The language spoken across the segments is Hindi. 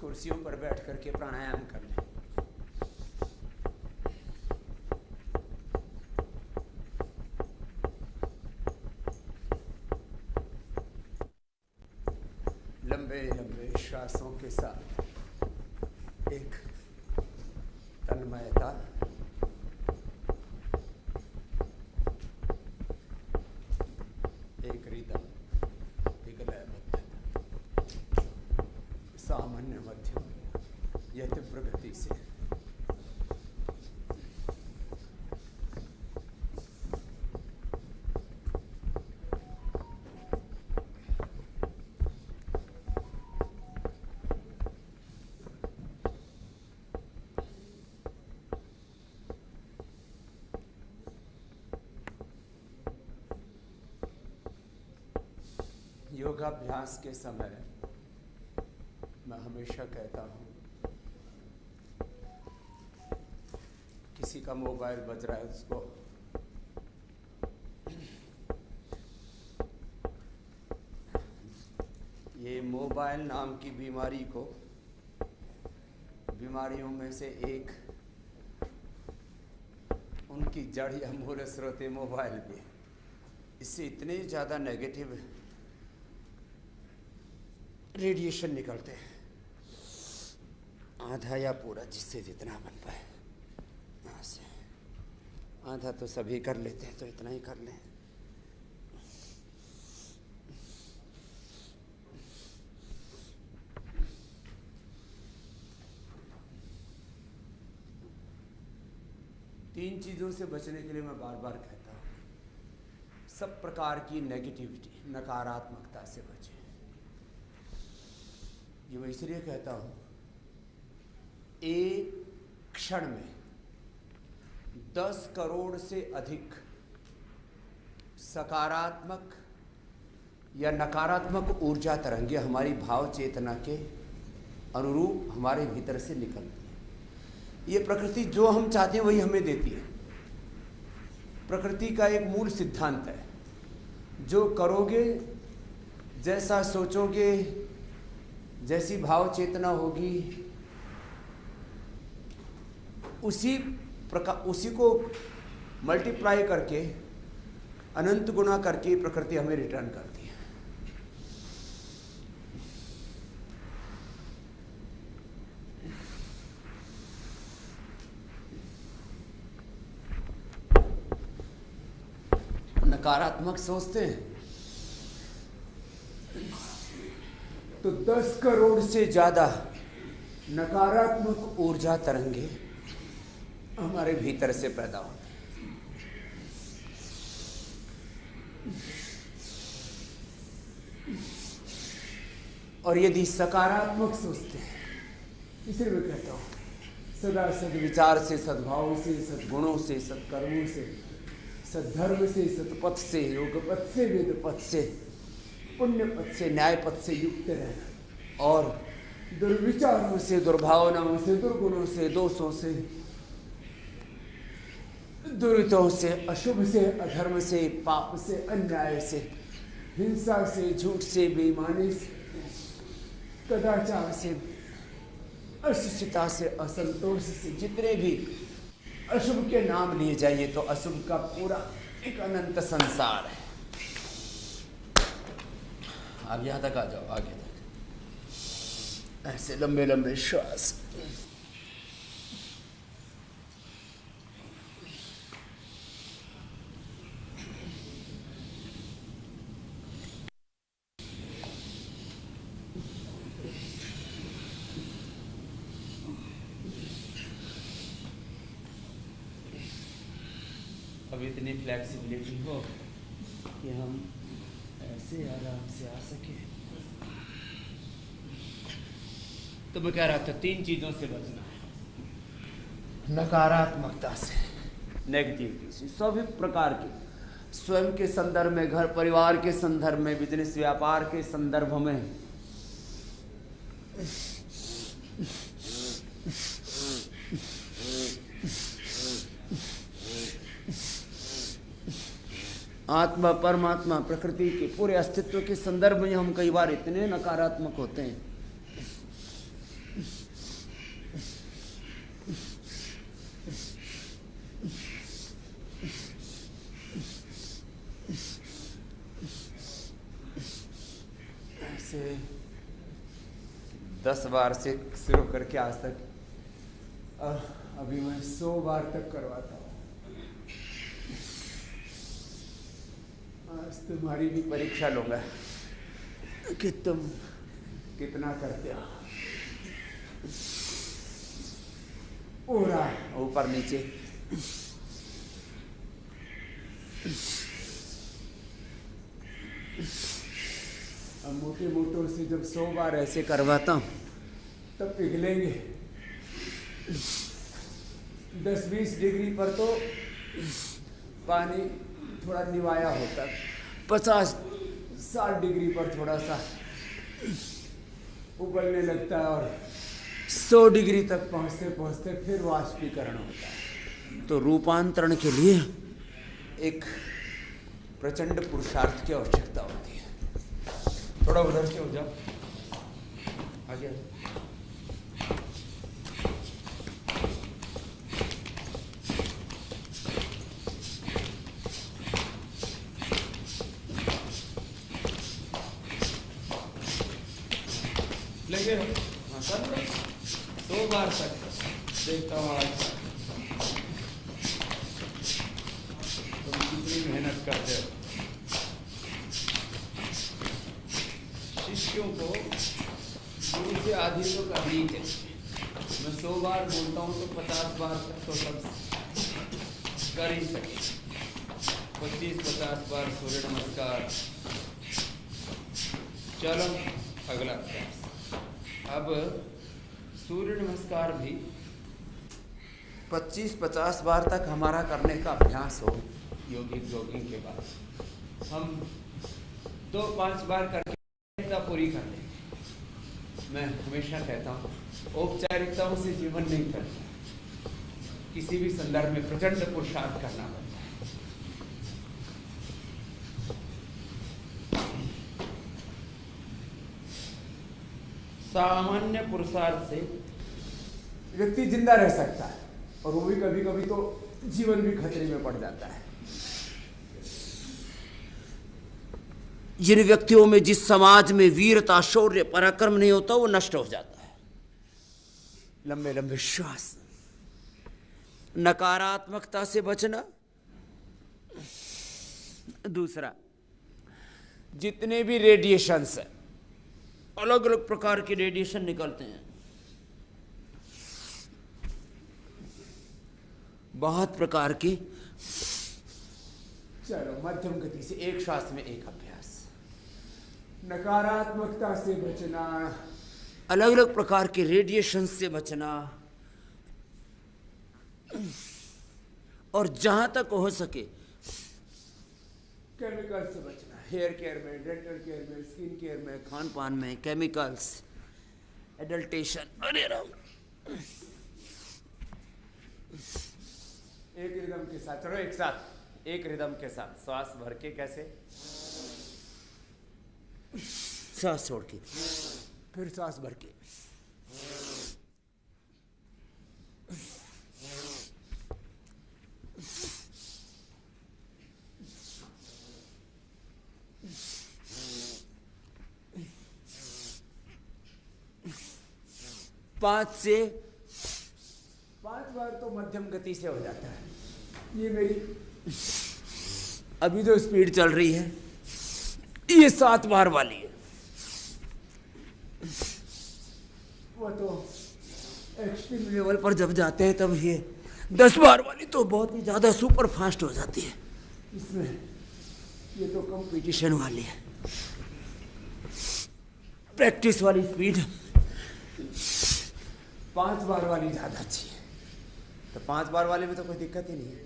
कुर्सियों पर बैठ करके प्राणायाम कर लें। लंबे लंबे श्वासों के साथ एक तन्मयता, एक रिदम, एक लयबद्धता, सामान्य मध्यम या तीव्र गति से योगाभ्यास के समय मैं हमेशा कहता हूँ, किसी का मोबाइल बज रहा है उसको ये मोबाइल नाम की बीमारी को, बीमारियों में से एक, उनकी जड़ या मूल स्रोत मोबाइल भी। इससे इतने ज़्यादा नेगेटिव रेडिएशन निकलते हैं, आधा या पूरा, जिससे जितना बन पाए। यहाँ से आधा तो सभी कर लेते हैं, तो इतना ही कर लें। तीन चीज़ों से बचने के लिए मैं बार बार कहता हूँ, सब प्रकार की नेगेटिविटी, नकारात्मकता से बचें। ये मैं इसलिए कहता हूँ, एक क्षण में 10 करोड़ से अधिक सकारात्मक या नकारात्मक ऊर्जा तरंगे हमारी भाव चेतना के अनुरूप हमारे भीतर से निकलती है। ये प्रकृति जो हम चाहते हैं वही हमें देती है। प्रकृति का एक मूल सिद्धांत है, जो करोगे, जैसा सोचोगे, जैसी भाव चेतना होगी, उसी को मल्टीप्लाई करके, अनंत गुना करके प्रकृति हमें रिटर्न करती है। नकारात्मक सोचते हैं तो 10 करोड़ से ज्यादा नकारात्मक ऊर्जा तरंगे हमारे भीतर से पैदा होती हैं। और यदि सकारात्मक सोचते हैं, इसलिए मैं कहता हूँ, सदा सद्विचार से, सद्भाव से, सद्गुणों से, सत्कर्मों से, सद्धर्म से, सतपथ से, योग पथ से, वेद पथ से, पुण्य पथ से, न्याय पथ से युक्त रहना, और दुर्विचारों से, दुर्भावनाओं से, दुर्गुणों से, दोषों से, दुरितों से, अशुभ से, अधर्म से, पाप से, अन्याय से, हिंसा से, झूठ से, बेईमानी से, कदाचार से, अशिष्टता से, असंतोष से, जितने भी अशुभ के नाम लिए जाइए तो अशुभ का पूरा एक अनंत संसार है। आप यहाँ तक आ जाओ, आगे तक ऐसे लंबे लंबे श्वास। अब इतनी फ्लेक्सिबिलिटी हो कि हम ऐसे आराम से आ सके। तो मैं कह रहा था, 3 चीजों से बचना है, नकारात्मकता से, नेगेटिविटी से, सभी प्रकार की, स्वयं के संदर्भ में, घर परिवार के संदर्भ में, बिजनेस व्यापार के संदर्भ में, आत्मा, परमात्मा, प्रकृति के पूरे अस्तित्व के संदर्भ में हम कई बार इतने नकारात्मक होते हैं ऐसे 10 बार से शुरू करके आज तक अभी मैं 100 बार तक करवाता हूँ। आज तुम्हारी भी परीक्षा लूंगा कि तुम कितना करते हो। ऊपर नीचे अब मोटे मोटों से जब 100 बार ऐसे करवाता हूँ तब पिघलेंगे। 10-20 डिग्री पर तो पानी थोड़ा निवाया होता, 50-60 डिग्री पर थोड़ा सा उबलने लगता है और 100 डिग्री तक पहुँचते पहुँचते फिर वाष्पीकरण होता है। तो रूपांतरण के लिए एक प्रचंड पुरुषार्थ की आवश्यकता होती है। थोड़ा उधर से हो जाओ, आगे लगे हो। हाँ कर लो 2 बार तक। देखता हूँ आज तुम कितनी मेहनत करते हो। शिष्यों को गुरु से आधी तो करनी ही चाहिए। मैं 100 बार बोलता हूँ तो 50 बार तक तो सब कर ही सके। 25-50 बार सूर्य नमस्कार। चलो अगला अभ्यास। अब सूर्य नमस्कार भी 25-50 बार तक हमारा करने का अभ्यास हो। योगिक जॉगिंग के बाद हम 2-5 बार करके पूरी कर लेंगे। मैं हमेशा कहता हूँ औपचारिकताओं से जीवन नहीं करता, किसी भी संदर्भ में प्रचंड पुरुषार्थ करना पड़ता है। सामान्य पुरुषार्थ से व्यक्ति जिंदा रह सकता है और वो भी कभी कभी तो जीवन भी खतरे में पड़ जाता है। जिन व्यक्तियों में, जिस समाज में वीरता, शौर्य, पराक्रम नहीं होता वो नष्ट हो जाता है। लंबे लंबे श्वास, नकारात्मकता से बचना। दूसरा, जितने भी रेडिएशंस है, अलग अलग प्रकार के रेडिएशन निकलते हैं, बहुत प्रकार की। चलो मध्यम गति से एक श्वास में एक अभ्यास। नकारात्मकता से बचना, अलग अलग प्रकार के रेडिएशन से बचना, और जहां तक हो सके केमिकल से बचना। हेयर केयर में, डेंटल केयर में, स्किन केयर में, खान पान में केमिकल्स, एडल्टेशन। अरे राम, एक रिदम के साथ चलो, एक साथ, एक रिदम के साथ श्वास भर के। कैसे? सांस छोड़ के, फिर सांस भर के। पांच बार तो मध्यम गति से हो जाता है। ये मेरी अभी जो स्पीड चल रही है ये 7 बार वाली है। वो तो एक्सट्रीम लेवल पर जब जाते हैं तब ये 10 बार वाली तो बहुत ही ज्यादा सुपर फास्ट हो जाती है। इसमें ये तो कंपटीशन वाली है। प्रैक्टिस वाली स्पीड 5 बार वाली ज्यादा अच्छी है। तो 5 बार वाले में तो कोई दिक्कत ही नहीं है।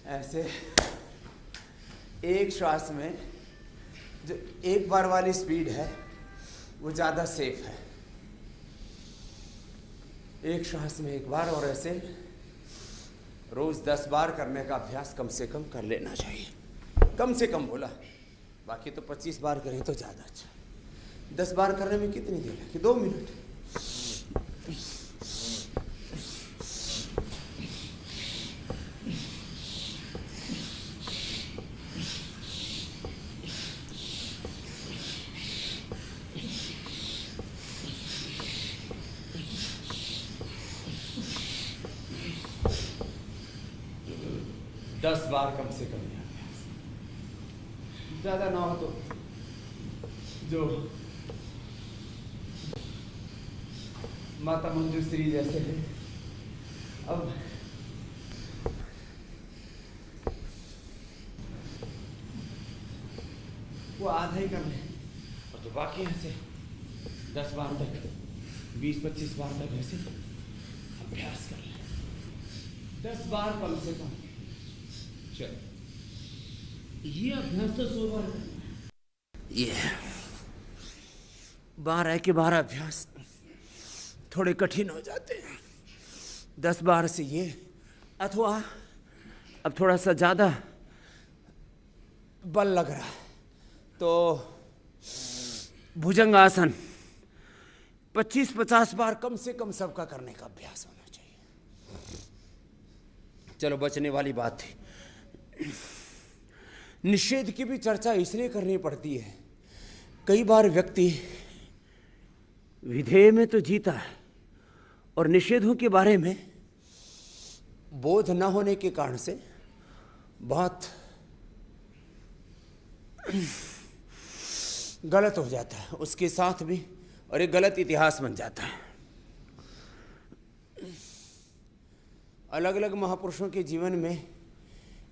ऐसे एक श्वास में जो 1 बार वाली स्पीड है वो ज्यादा सेफ है। एक श्वास में 1 बार, और ऐसे रोज 10 बार करने का अभ्यास कम से कम कर लेना चाहिए। कम से कम बोला, बाकी तो 25 बार करें तो ज़्यादा अच्छा। 10 बार करने में कितनी देर लगी? 2 मिनट। दस बार कम से कम, ज्यादा ना हो तो जो माता मंजूश्री जैसे है, अब वो आधा ही कर ले और जो बाकी है से 10 बार तक, 20-25 बार तक ऐसे अभ्यास कर ले। 10 बार कम से कम। चल, ये अभ्यास तो 100 बार करना है। ये 12 के 12 अभ्यास थोड़े कठिन हो जाते हैं। 10 बार से ये, अथवा अब थोड़ा सा ज़्यादा बल लग रहा है तो भुजंगासन 25-50 बार कम से कम सबका करने का अभ्यास होना चाहिए। चलो, बचने वाली बात थी। निषेध की भी चर्चा इसलिए करनी पड़ती है, कई बार व्यक्ति विधेय में तो जीता है और निषेधों के बारे में बोध न होने के कारण से बहुत गलत हो जाता है उसके साथ भी, और एक गलत इतिहास बन जाता है। अलग अलग महापुरुषों के जीवन में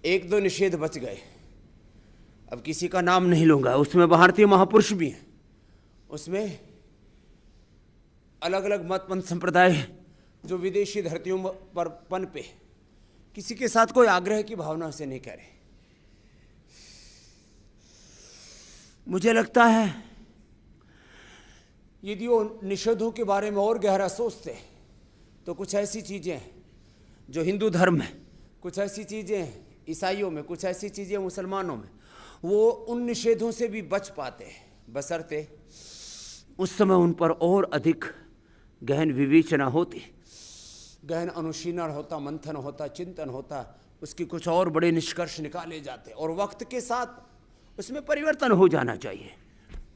1-2 निषेध बच गए। अब किसी का नाम नहीं लूंगा, उसमें भारतीय महापुरुष भी हैं, उसमें अलग अलग मत पंथ संप्रदाय जो विदेशी धरतियों पर पनपे, किसी के साथ कोई आग्रह की भावना से नहीं करे। मुझे लगता है यदि वो निषेधों के बारे में और गहरा सोचते तो कुछ ऐसी चीज़ें जो हिंदू धर्म में, कुछ ऐसी चीज़ें ईसाइयों में, कुछ ऐसी चीज़ें मुसलमानों में, वो उन निषेधों से भी बच पाते, बशर्ते उस समय उन पर और अधिक गहन विवेचना होती, गहन अनुशीलन होता, मंथन होता, चिंतन होता, उसकी कुछ और बड़े निष्कर्ष निकाले जाते और वक्त के साथ उसमें परिवर्तन हो जाना चाहिए।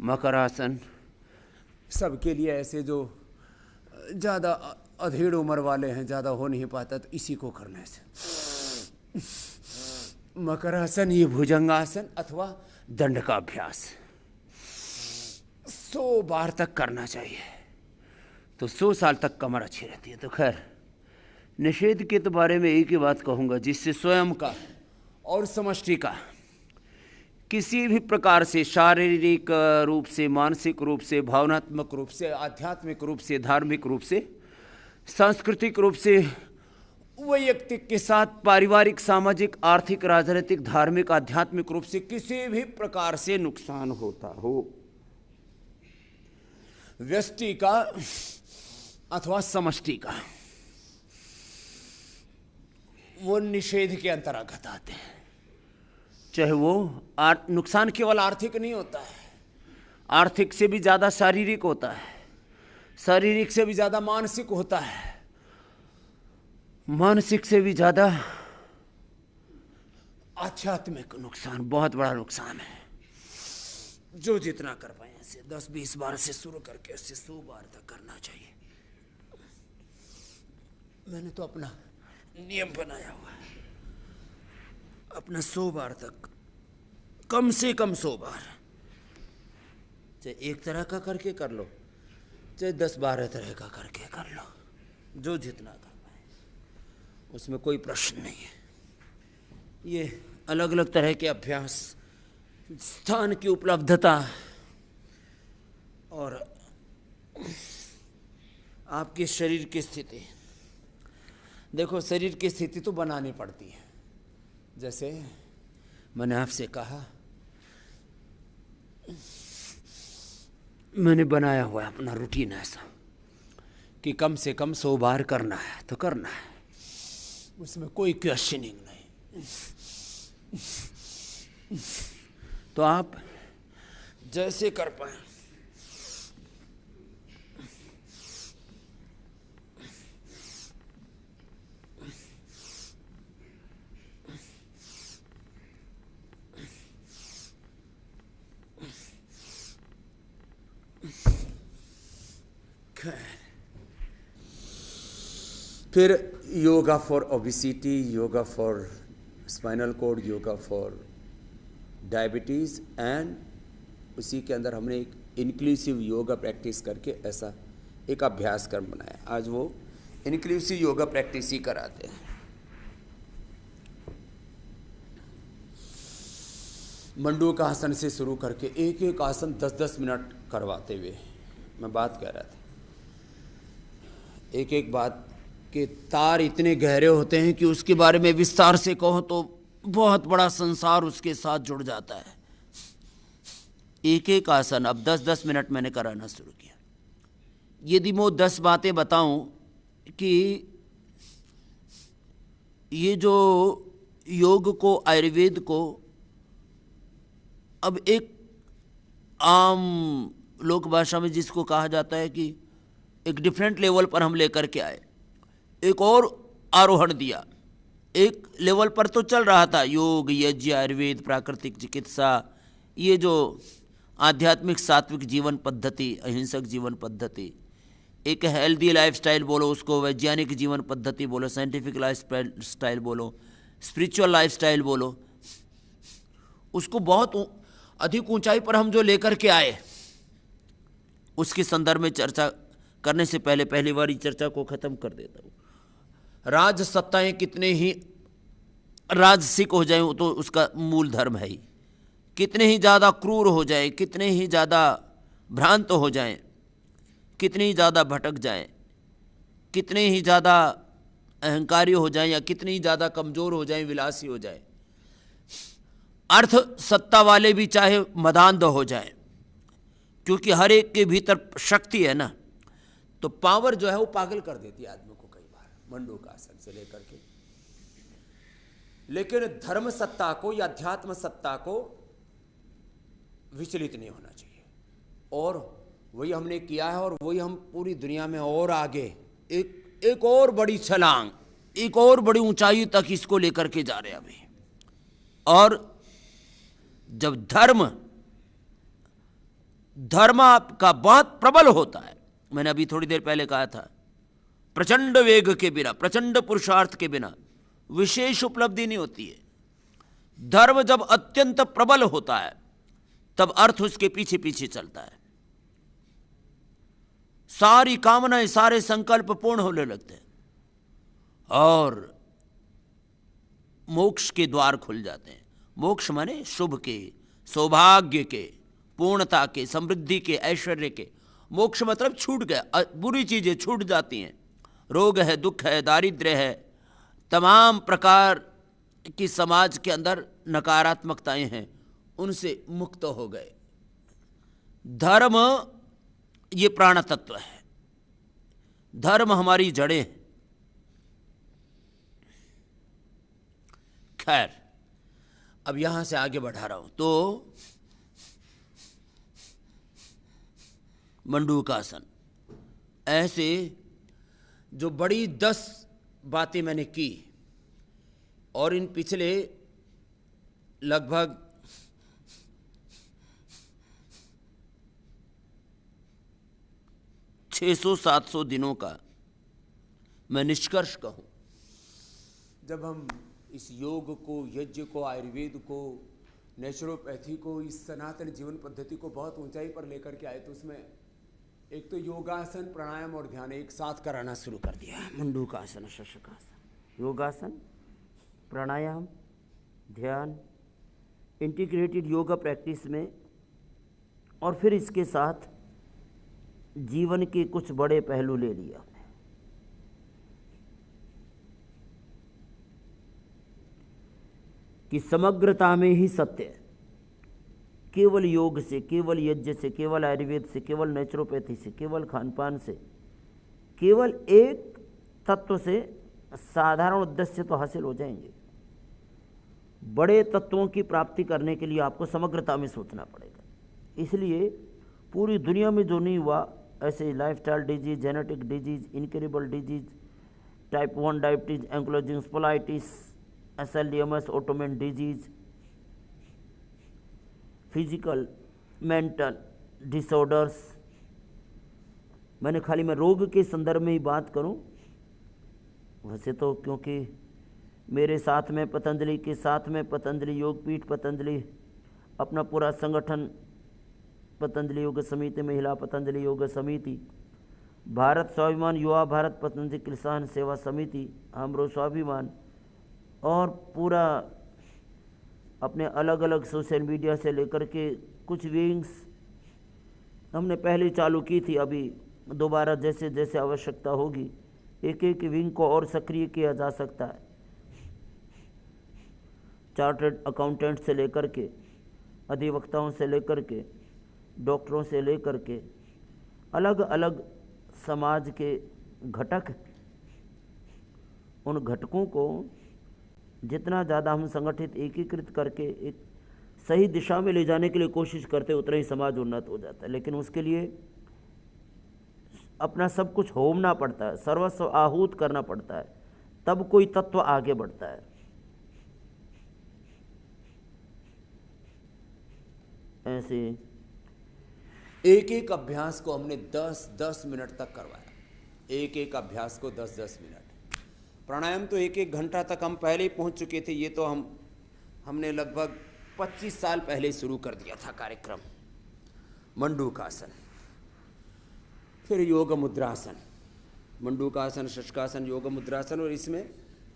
मकरासन सबके लिए ऐसे जो ज़्यादा अधेड़ उम्र वाले हैं, ज़्यादा हो नहीं पाता, तो इसी को करने से मकरासन, ये भुजंगासन अथवा दंड का अभ्यास 100 बार तक करना चाहिए तो 100 साल तक कमर अच्छी रहती है। तो खैर, निषेध के तो बारे में एक ही बात कहूँगा, जिससे स्वयं का और समष्टि का किसी भी प्रकार से, शारीरिक रूप से, मानसिक रूप से, भावनात्मक रूप से, आध्यात्मिक रूप से, धार्मिक रूप से, सांस्कृतिक रूप से, वैयक्तिक के साथ, पारिवारिक, सामाजिक, आर्थिक, राजनीतिक, धार्मिक, आध्यात्मिक रूप से किसी भी प्रकार से नुकसान होता हो, व्यष्टि का अथवा समष्टि का, वो निषेध के अंतर्गत आते हैं। चाहे वो नुकसान केवल आर्थिक नहीं होता है, आर्थिक से भी ज़्यादा शारीरिक होता है, शारीरिक से भी ज़्यादा मानसिक होता है, मानसिक से भी ज़्यादा आध्यात्मिक नुकसान, बहुत बड़ा नुकसान है। जो जितना कर पाए ऐसे 10-20 बार से शुरू करके ऐसे 100 बार तक करना चाहिए। मैंने तो अपना नियम बनाया हुआ है, अपना 100 बार तक, कम से कम 100 बार, चाहे एक तरह का करके कर लो, चाहे 10-12 तरह का करके कर लो, जो जितना कर पाए, उसमें कोई प्रश्न नहीं है। ये अलग अलग तरह के अभ्यास, स्थान की उपलब्धता और आपके शरीर की स्थिति, देखो शरीर की स्थिति तो बनानी पड़ती है। जैसे मैंने आपसे कहा, मैंने बनाया हुआ है अपना रूटीन ऐसा कि कम से कम 100 बार करना है तो करना है, उसमें कोई क्वेश्चनिंग नहीं। तो आप जैसे कर पाए। फिर yoga for obesity, yoga for spinal cord, yoga for diabetes, and उसी के अंदर हमने एक इंक्लूसिव योगा प्रैक्टिस करके ऐसा एक अभ्यास क्रम बनाया। आज वो इंक्लूसिव योगा प्रैक्टिस ही कराते हैं। मंडूक आसन से शुरू करके एक एक आसन 10-10 मिनट करवाते हुए मैं बात कह रहा था। एक एक बात के तार इतने गहरे होते हैं कि उसके बारे में विस्तार से कहो तो बहुत बड़ा संसार उसके साथ जुड़ जाता है। एक एक आसन अब 10-10 मिनट मैंने कराना शुरू किया। यदि मैं 10 बातें बताऊं कि ये जो योग को, आयुर्वेद को अब एक आम लोक भाषा में जिसको कहा जाता है कि एक डिफरेंट लेवल पर हम लेकर के आए, एक और आरोहण दिया। एक लेवल पर तो चल रहा था योग, यज्ञ, आयुर्वेद, प्राकृतिक चिकित्सा, ये जो आध्यात्मिक सात्विक जीवन पद्धति, अहिंसक जीवन पद्धति, एक हेल्दी लाइफस्टाइल बोलो उसको, वैज्ञानिक जीवन पद्धति बोलो, साइंटिफिक लाइफस्टाइल बोलो, स्पिरिचुअल लाइफस्टाइल बोलो, उसको बहुत अधिक ऊंचाई पर हम जो लेकर के आए, उसके संदर्भ में चर्चा करने से पहले पहली बार चर्चा को खत्म कर देता हूँ। राज सत्ताएं कितने ही राजसिक हो जाएं तो उसका मूल धर्म है ही, कितने ही ज़्यादा क्रूर हो जाए, कितने ही ज़्यादा भ्रांत हो जाएं, कितने ही ज़्यादा भटक जाएं, कितने ही ज़्यादा अहंकारी हो जाएं या कितने ही ज़्यादा कमज़ोर हो जाएं, विलासी हो जाएं, अर्थ सत्ता वाले भी चाहे मदान्ध हो जाएं, क्योंकि हर एक के भीतर शक्ति है ना, तो पावर जो है वो पागल कर देती है आदमी को कई बार, मंडूक आसन से लेकर के। लेकिन धर्म सत्ता को या अध्यात्म सत्ता को विचलित नहीं होना चाहिए, और वही हमने किया है और वही हम पूरी दुनिया में और आगे एक और बड़ी छलांग, एक और बड़ी ऊंचाई तक इसको लेकर के जा रहे हैं अभी। और जब धर्म आपका बहुत प्रबल होता है, मैंने अभी थोड़ी देर पहले कहा था, प्रचंड वेग के बिना, प्रचंड पुरुषार्थ के बिना विशेष उपलब्धि नहीं होती है। धर्म जब अत्यंत प्रबल होता है तब अर्थ उसके पीछे पीछे चलता है, सारी कामनाएं, सारे संकल्प पूर्ण होने लगते हैं और मोक्ष के द्वार खुल जाते हैं। मोक्ष माने शुभ के, सौभाग्य के, पूर्णता के, समृद्धि के, ऐश्वर्य के। मोक्ष मतलब छूट गया, बुरी चीजें छूट जाती हैं, रोग है, दुख है, दारिद्र्य है, तमाम प्रकार की समाज के अंदर नकारात्मकताएं हैं, उनसे मुक्त हो गए। धर्म ये प्राण तत्व है, धर्म हमारी जड़ें हैं। खैर, अब यहां से आगे बढ़ा रहा हूं तो मंडूक आसन, ऐसे जो बड़ी 10 बातें मैंने की और इन पिछले लगभग 600-700 दिनों का मैं निष्कर्ष कहूं, जब हम इस योग को, यज्ञ को, आयुर्वेद को, नेचुरोपैथी को, इस सनातन जीवन पद्धति को बहुत ऊंचाई पर लेकर के आए, तो उसमें एक तो योगासन, प्राणायाम और ध्यान एक साथ कराना शुरू कर दिया। मंडूक आसन, शशकासन, योगासन, प्राणायाम, ध्यान, इंटीग्रेटेड योगा प्रैक्टिस में, और फिर इसके साथ जीवन के कुछ बड़े पहलू ले लिया कि समग्रता में ही सत्य है। केवल योग से, केवल यज्ञ से, केवल आयुर्वेद से, केवल नेचुरोपैथी से, केवल खानपान से, केवल एक तत्व से साधारण उद्देश्य तो हासिल हो जाएंगे, बड़े तत्वों की प्राप्ति करने के लिए आपको समग्रता में सोचना पड़ेगा। इसलिए पूरी दुनिया में जो नहीं हुआ, ऐसे lifestyle disease, genetic disease, incurable disease, type 1 diabetes, ankylosing spondylitis, SLDMS, autoimmune disease, physical mental disorders, मैंने खाली मैं रोग के संदर्भ में ही बात करूं, वैसे तो क्योंकि मेरे साथ में पतंजलि के साथ में पतंजलि योगपीठ, पतंजलि अपना पूरा संगठन, पतंजलि योग समिति, महिला पतंजलि योग समिति, भारत स्वाभिमान युवा भारत पतंजलि किसान सेवा समिति, हमरो स्वाभिमान, और पूरा अपने अलग अलग सोशल मीडिया से लेकर के कुछ विंग्स हमने पहले चालू की थी, अभी दोबारा जैसे जैसे आवश्यकता होगी एक एक विंग को और सक्रिय किया जा सकता है। चार्टर्ड अकाउंटेंट से लेकर के, अधिवक्ताओं से लेकर के, डॉक्टरों से लेकर के, अलग अलग समाज के घटक, उन घटकों को जितना ज़्यादा हम संगठित एकीकृत करके एक सही दिशा में ले जाने के लिए कोशिश करते उतना ही समाज उन्नत हो जाता है। लेकिन उसके लिए अपना सब कुछ होमना पड़ता है, सर्वस्व आहूत करना पड़ता है, तब कोई तत्व आगे बढ़ता है। ऐसे एक एक अभ्यास को हमने 10-10 मिनट तक करवाया, एक एक अभ्यास को 10-10 मिनट। प्राणायाम तो एक एक घंटा तक हम पहले ही पहुंच चुके थे। ये तो हमने लगभग 25 साल पहले शुरू कर दिया था कार्यक्रम। मंडूकासन, फिर योग मुद्रासन, मंडूकासन, शशकासन, योग मुद्रासन, और इसमें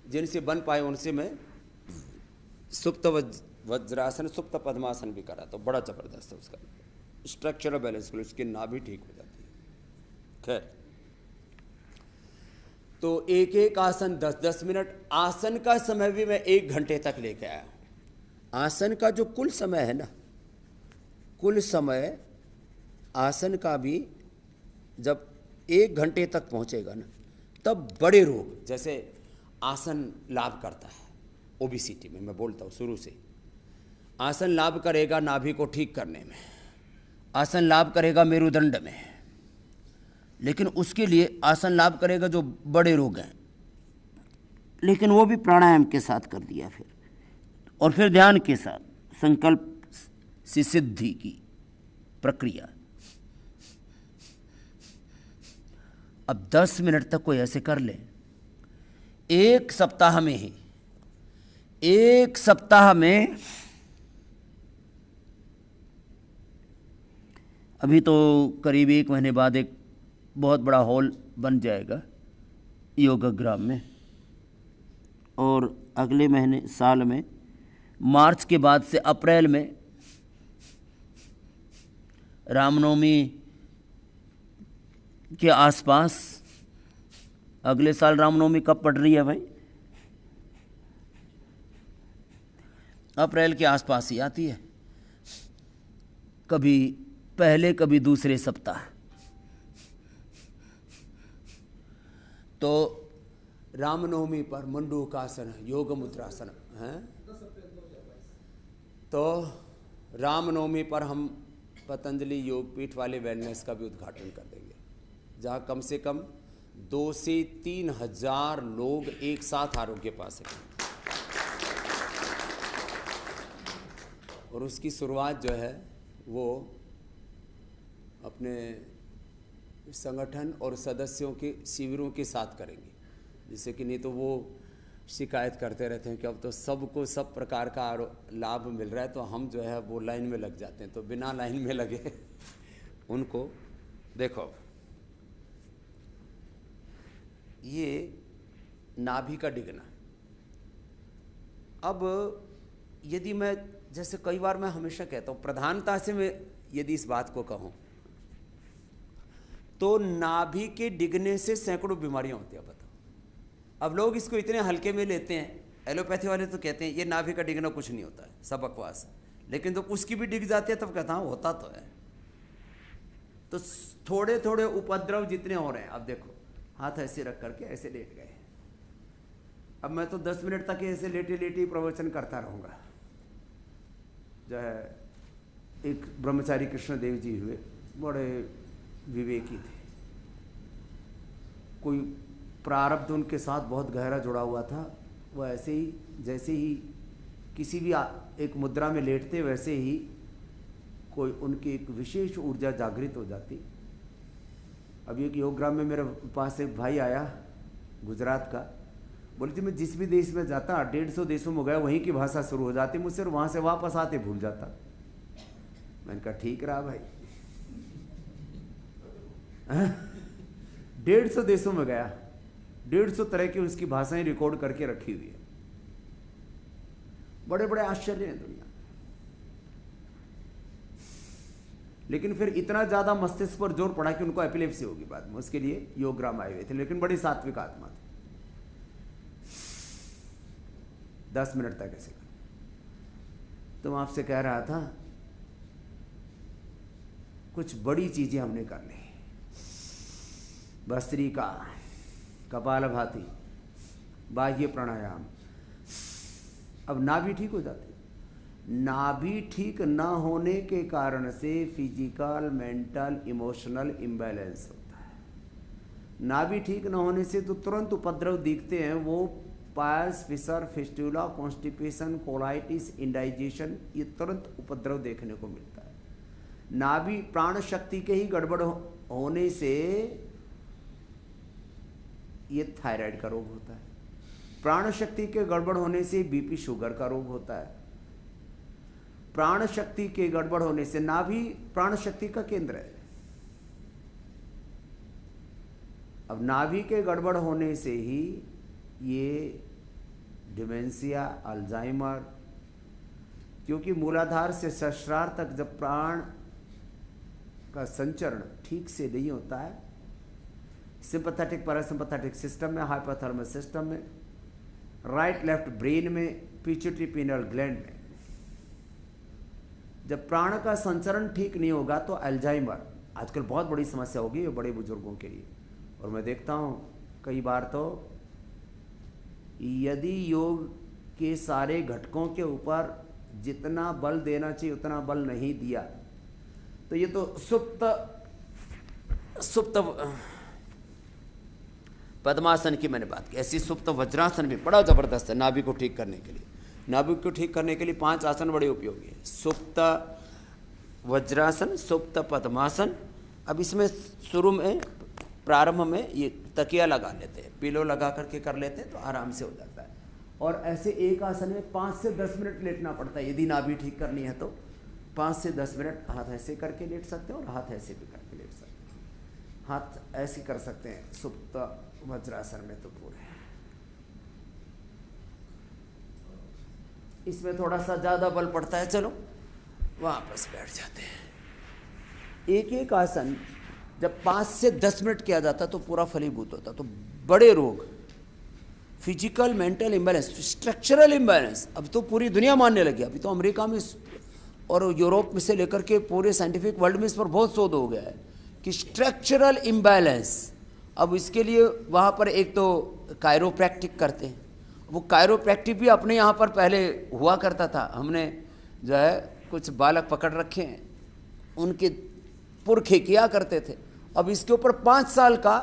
जिनसे बन पाए उनसे मैं सुप्त वज्रासन, सुप्त पद्मासन भी करा, तो बड़ा ज़बरदस्त है उसका स्ट्रक्चरल बैलेंस के लिए, उसकी नाभि ठीक हो जाती है। खैर, तो एक एक आसन 10-10 मिनट। आसन का समय भी मैं 1 घंटे तक लेके आया। आसन का जो कुल समय है ना, कुल समय आसन का भी जब 1 घंटे तक पहुंचेगा ना, तब बड़े रोग, जैसे आसन लाभ करता है ओबेसिटी में, मैं बोलता हूँ शुरू से, आसन लाभ करेगा नाभि को ठीक करने में, आसन लाभ करेगा मेरुदंड में, लेकिन उसके लिए आसन लाभ करेगा जो बड़े रोग हैं, लेकिन वो भी प्राणायाम के साथ कर दिया फिर, और फिर ध्यान के साथ संकल्प से सिद्धि की प्रक्रिया। अब 10 मिनट तक कोई ऐसे कर ले, 1 सप्ताह में ही, 1 सप्ताह में, अभी तो करीब 1 महीने बाद एक बहुत बड़ा हॉल बन जाएगा योगग्राम में, और अगले महीने साल में मार्च के बाद से अप्रैल में रामनवमी के आसपास, अगले साल रामनवमी कब पड़ रही है भाई? अप्रैल के आसपास ही आती है, कभी पहले कभी दूसरे सप्ताह। तो रामनवमी पर मंडूकासन, योग मुद्रासन है, तो रामनवमी पर हम पतंजलि योगपीठ वाले वेलनेस का भी उद्घाटन कर देंगे, जहाँ कम से कम 2 से 3 हजार लोग एक साथ आरोग्य पा सकें। और उसकी शुरुआत जो है वो अपने संगठन और सदस्यों के शिविरों के साथ करेंगे, जिससे कि नहीं तो वो शिकायत करते रहते हैं कि अब तो सबको सब प्रकार का लाभ मिल रहा है, तो हम जो है वो लाइन में लग जाते हैं। तो बिना लाइन में लगे उनको देखो, ये नाभि का डिगना। अब यदि मैं, जैसे कई बार मैं हमेशा कहता हूँ, प्रधानता से मैं यदि इस बात को कहूँ तो नाभि के डिगने से सैकड़ों बीमारियां होती है, बताओ। अब लोग इसको इतने हल्के में लेते हैं, एलोपैथी वाले तो कहते हैं ये नाभि का डिगना कुछ नहीं होता है, सब बकवास है, लेकिन तो उसकी भी डिग जाती है तब कहता हूँ होता तो है। तो थोड़े थोड़े उपद्रव जितने हो रहे हैं, अब देखो हाथ ऐसे रख करके ऐसे लेट गए, अब मैं तो 10 मिनट तक ऐसे लेटे लेटे ही प्रवचन करता रहूँगा। जो है एक ब्रह्मचारी कृष्णदेव जी हुए, बड़े विवेकी थे। कोई प्रारब्ध उनके साथ बहुत गहरा जुड़ा हुआ था। वह ऐसे ही जैसे ही किसी भी एक मुद्रा में लेटते, वैसे ही कोई उनकी एक विशेष ऊर्जा जागृत हो जाती। अभी एक योगग्राम में मेरे पास एक भाई आया गुजरात का, बोले जी मैं जिस भी देश में जाता 150 देशों में गया, वहीं की भाषा शुरू हो जाती मुझसे, और वहाँ से वापस आते भूल जाता। मैंने कहा ठीक रहा भाई। 150 देशों में गया, 150 तरह की उसकी भाषाएं रिकॉर्ड करके रखी हुई है। बड़े बड़े आश्चर्य हैं दुनिया। लेकिन फिर इतना ज्यादा मस्तिष्क पर जोर पड़ा कि उनको एपिलेप्सी होगी बाद में, उसके लिए योगग्राम आए हुए थे, लेकिन बड़ी सात्विक आत्मा थे। 10 मिनट तक ऐसे कर। तो मैं आपसे कह रहा था कुछ बड़ी चीजें हमने कर ली। भस्त्रिका, कपालभाति, बाह्य प्राणायाम। अब नाभि ठीक हो जाती। नाभि ठीक ना होने के कारण से फिजिकल, मेंटल, इमोशनल इम्बैलेंस होता है। नाभि ठीक ना होने से तो तुरंत उपद्रव दिखते हैं, वो piles, fissure, fistula, constipation, colitis, indigestion, ये तुरंत उपद्रव देखने को मिलता है। नाभि प्राण शक्ति के ही गड़बड़ होने से ये थायराइड का रोग होता है। प्राण शक्ति के गड़बड़ होने से बीपी शुगर का रोग होता है। प्राण शक्ति के गड़बड़ होने से, नाभि प्राण शक्ति का केंद्र है। अब नाभि के गड़बड़ होने से ही ये डिमेंशिया, अल्जाइमर, क्योंकि मूलाधार से सहस्रार तक जब प्राण का संचरण ठीक से नहीं होता है, सिंपैथेटिक पैरासिम्पैथेटिक सिस्टम में, हाइपोथैलेमस सिस्टम में, राइट लेफ्ट ब्रेन में, पिट्यूटरी पिनियल ग्लैंड में, जब प्राण का संचरण ठीक नहीं होगा तो अल्जाइमर आजकल बहुत बड़ी समस्या होगी बड़े बुजुर्गों के लिए। और मैं देखता हूँ कई बार तो यदि योग के सारे घटकों के ऊपर जितना बल देना चाहिए उतना बल नहीं दिया तो ये तो सुप्त पद्मासन की मैंने बात की, ऐसी सुप्त वज्रासन भी बड़ा जबरदस्त है नाभि को ठीक करने के लिए। नाभि को ठीक करने के लिए 5 आसन बड़े उपयोगी हैं। सुप्त वज्रासन, सुप्त पद्मासन। अब इसमें शुरू में प्रारंभ में ये तकिया लगा लेते हैं, पिलो लगा करके कर लेते हैं तो आराम से हो जाता है। और ऐसे एक आसन में 5 से 10 मिनट लेटना पड़ता है। यदि नाभि ठीक करनी है तो 5 से 10 मिनट हाथ ऐसे करके लेट सकते हैं और हाथ ऐसे भी करके लेट सकते हैं। हाथ ऐसे कर सकते हैं सुप्त वज्रासन में तो पूरे। इसमें थोड़ा सा ज़्यादा बल पड़ता है, चलो वापस बैठ जाते हैं। एक एक आसन जब 5 से 10 मिनट किया जाता तो पूरा फलीभूत होता। तो बड़े रोग, physical mental imbalance, structural imbalance अब तो पूरी दुनिया मानने लगी। अभी तो अमेरिका में और यूरोप में से लेकर के पूरे साइंटिफिक वर्ल्ड में इस पर बहुत शोध हो गया है कि स्ट्रक्चरल इम्बैलेंस। अब इसके लिए वहाँ पर एक तो कायरोप्रैक्टिक करते हैं। वो कायरोप्रैक्टिक भी अपने यहाँ पर पहले हुआ करता था। हमने जो है कुछ बालक पकड़ रखे हैं, उनके पुरखे किया करते थे। अब इसके ऊपर 5 साल का